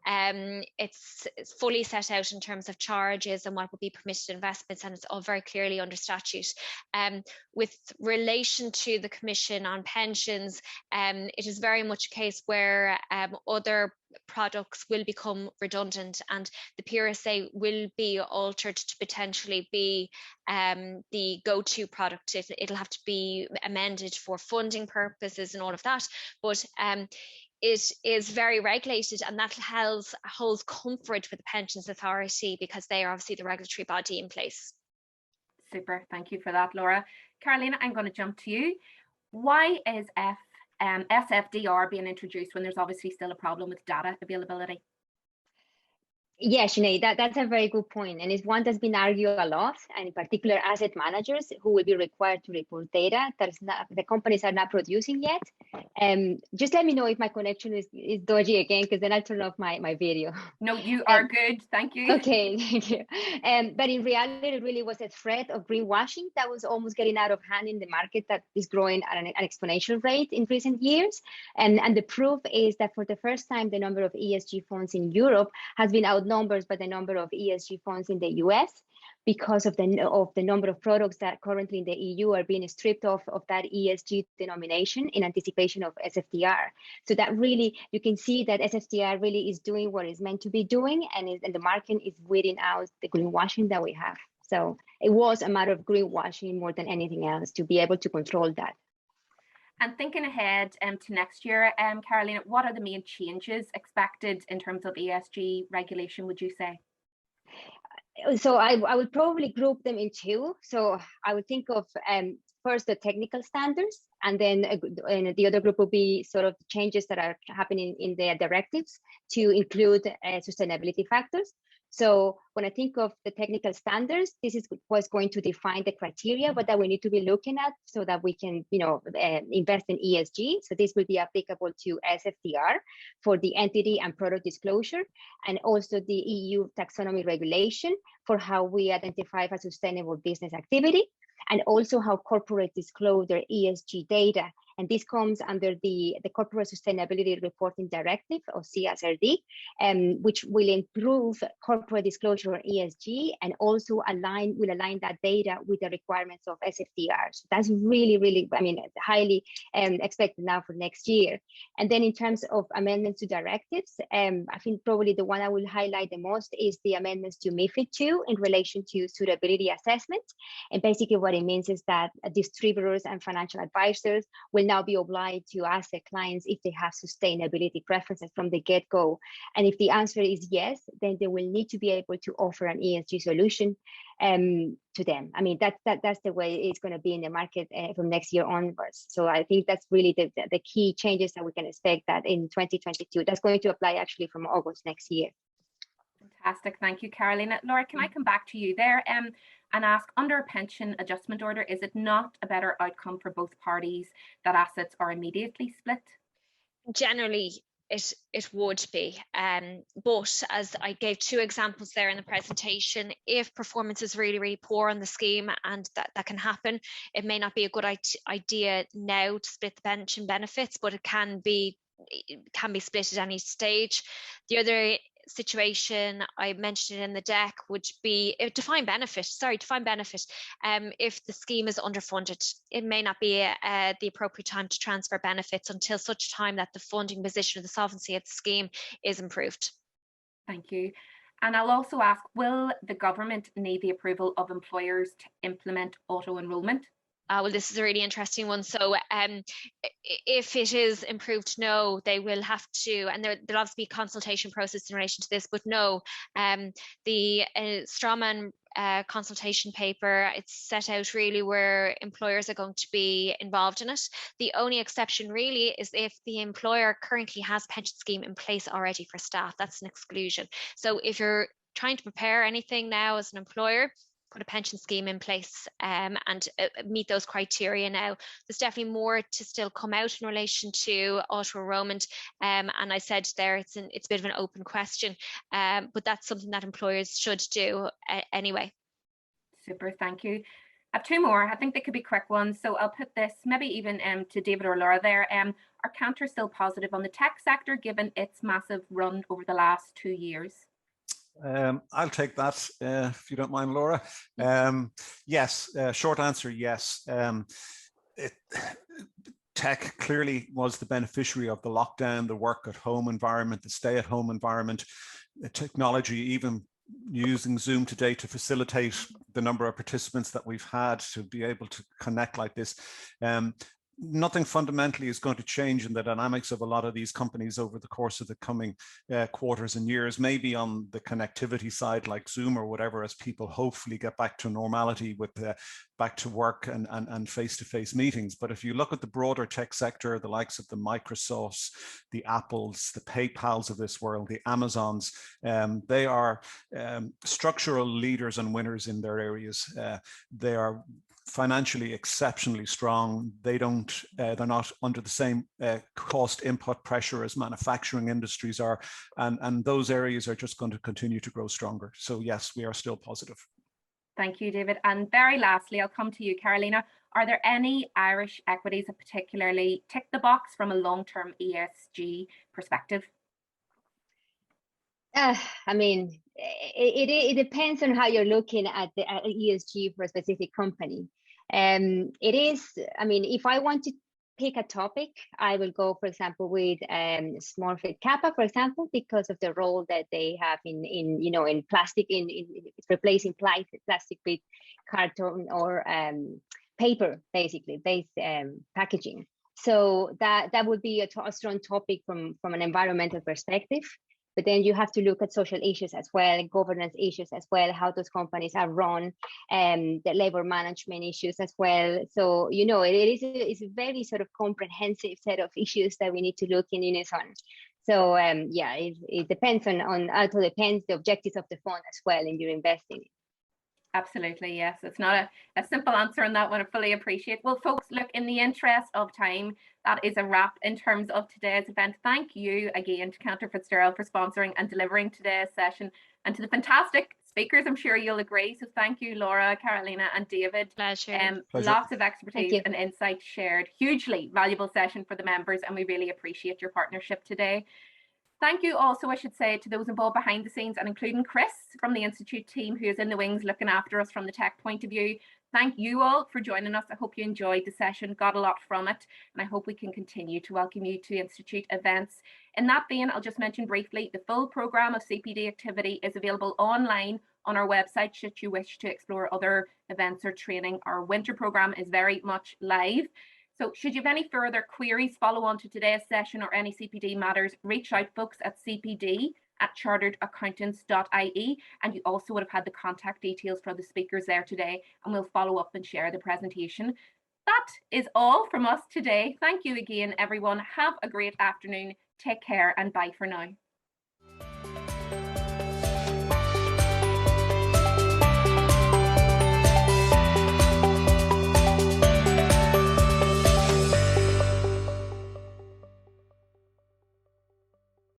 Speaker 2: It's fully set out in terms of charges and what would be permitted investments, and it's all very clearly under statute. With relation to the Commission on Pensions, it is very much a case where other products will become redundant, and the PRSA will be altered to potentially be the go-to product. It'll have to be amended for funding purposes and all of that, but it is very regulated, and that holds comfort with the Pensions Authority because they are obviously the regulatory body in place.
Speaker 1: Super, thank you for that, Laura. Carolina, I'm going to jump to you. Why is SFDR being introduced when there's obviously still a problem with data availability?
Speaker 3: Yeah, Sinead, that's a very good point. And it's one that's been argued a lot, and in particular asset managers who will be required to report data that the companies are not producing yet. Just let me know if my connection is dodgy again, because then I'll turn off my video.
Speaker 1: No, you are good. Thank you.
Speaker 3: Okay, thank you. But in reality, it really was a threat of greenwashing that was almost getting out of hand in the market that is growing at an exponential rate in recent years. And the proof is that for the first time, the number of ESG funds in Europe has been outnumbered by the number of ESG funds in the US, because of the number of products that currently in the EU are being stripped off of that ESG denomination in anticipation of SFDR. So that really, you can see that SFDR really is doing what it's meant to be doing, and the market is weeding out the greenwashing that we have. So it was a matter of greenwashing more than anything else to be able to control that.
Speaker 1: And thinking ahead to next year, Carolina, what are the main changes expected in terms of ESG regulation, would you say?
Speaker 3: So I would probably group them in two. So I would think of first the technical standards, and then the other group will be sort of changes that are happening in the directives to include sustainability factors. So when I think of the technical standards, this is what's going to define the criteria, but that we need to be looking at so that we can, invest in ESG. So this will be applicable to SFDR for the entity and product disclosure, and also the EU taxonomy regulation for how we identify a sustainable business activity, and also how corporate disclose their ESG data. And this comes under the Corporate Sustainability Reporting Directive, or CSRD, which will improve corporate disclosure on ESG and also will align that data with the requirements of SFDR. So that's really, highly expected now for next year. And then in terms of amendments to directives, I think probably the one I will highlight the most is the amendments to MiFID II in relation to suitability assessment. And basically what it means is that distributors and financial advisors will now be obliged to ask their clients if they have sustainability preferences from the get-go. And if the answer is yes, then they will need to be able to offer an ESG solution to them. I mean, that's the way it's going to be in the market from next year onwards. So I think that's really the key changes that we can expect that in 2022. That's going to apply actually from August next year.
Speaker 1: Fantastic. Thank you, Carolina. Laura, can I come back to you there and ask, under a pension adjustment order, is it not a better outcome for both parties that assets are immediately split?
Speaker 2: Generally, it would be, but as I gave two examples there in the presentation, if performance is really poor on the scheme, and that can happen, it may not be a good idea now to split the pension benefits, but it can be split at any stage. The other situation I mentioned in the deck would be defined benefit. If the scheme is underfunded, it may not be the appropriate time to transfer benefits until such time that the funding position of the solvency of the scheme is improved.
Speaker 1: Thank you. And I'll also ask, will the government need the approval of employers to implement auto-enrolment?
Speaker 2: Well, this is a really interesting one. So if it is improved, no, they will have to, and there'll obviously be a consultation process in relation to this, but no, the Strawman consultation paper, it's set out really where employers are going to be involved in it. The only exception really is if the employer currently has a pension scheme in place already for staff. That's an exclusion. So if you're trying to prepare anything now as an employer, put a pension scheme in place and meet those criteria now. There's definitely more to still come out in relation to auto-enrollment, and I said there it's a bit of an open question, but that's something that employers should do anyway.
Speaker 1: Super, thank you. I have two more. I think they could be quick ones. So I'll put this maybe even to David or Laura there. Are Cantor still positive on the tech sector given its massive run over the last 2 years?
Speaker 4: I'll take that if you don't mind, Laura. Yes, short answer, yes. Tech clearly was the beneficiary of the lockdown, the work at home environment, the stay at home environment, the technology, even using Zoom today to facilitate the number of participants that we've had to be able to connect like this. Nothing fundamentally is going to change in the dynamics of a lot of these companies over the course of the coming quarters and years, maybe on the connectivity side like Zoom or whatever, as people hopefully get back to normality with back to work and face-to-face meetings. But if you look at the broader tech sector, the likes of the Microsofts, the Apples, the PayPals of this world, the Amazons, they are structural leaders and winners in their areas. They are financially exceptionally strong. They're not under the same cost input pressure as manufacturing industries are, and those areas are just going to continue to grow stronger. So yes, we are still positive.
Speaker 1: Thank you, David. And very lastly, I'll come to you, Carolina. Are there any Irish equities that particularly tick the box from a long-term ESG perspective?
Speaker 3: I mean, it depends on how you're looking at the ESG for a specific company. It is, I mean, if I want to pick a topic, I will go, for example, with Smurfit Kappa, for example, because of the role that they have in plastic, in replacing plastic with carton or paper, basically, based packaging. So that would be a strong topic from an environmental perspective. But then you have to look at social issues as well, governance issues as well, how those companies are run, the labor management issues as well. So, you know, it's a very sort of comprehensive set of issues that we need to look in on. So, yeah, it depends also depends the objectives of the fund as well in your investing.
Speaker 1: Absolutely, yes. It's not a simple answer on that one. I fully appreciate. Well, folks, look, in the interest of time, that is a wrap in terms of today's event. Thank you again to Cantor Fitzgerald for sponsoring and delivering today's session, and to the fantastic speakers, I'm sure you'll agree. So thank you, Laura, Carolina and David.
Speaker 2: Pleasure.
Speaker 1: Lots of expertise and insight shared. Hugely valuable session for the members, and we really appreciate your partnership today. Thank you also, I should say, to those involved behind the scenes, and including Chris from the Institute team, who is in the wings looking after us from the tech point of view. Thank you all for joining us. I hope you enjoyed the session, got a lot from it, and I hope we can continue to welcome you to Institute events. In that vein, I'll just mention briefly, the full programme of CPD activity is available online on our website should you wish to explore other events or training. Our winter programme is very much live. So should you have any further queries, follow on to today's session or any CPD matters, reach out folks at cpd@charteredaccountants.ie, and you also would have had the contact details for the speakers there today, and we'll follow up and share the presentation. That is all from us today. Thank you again, everyone. Have a great afternoon. Take care and bye for now.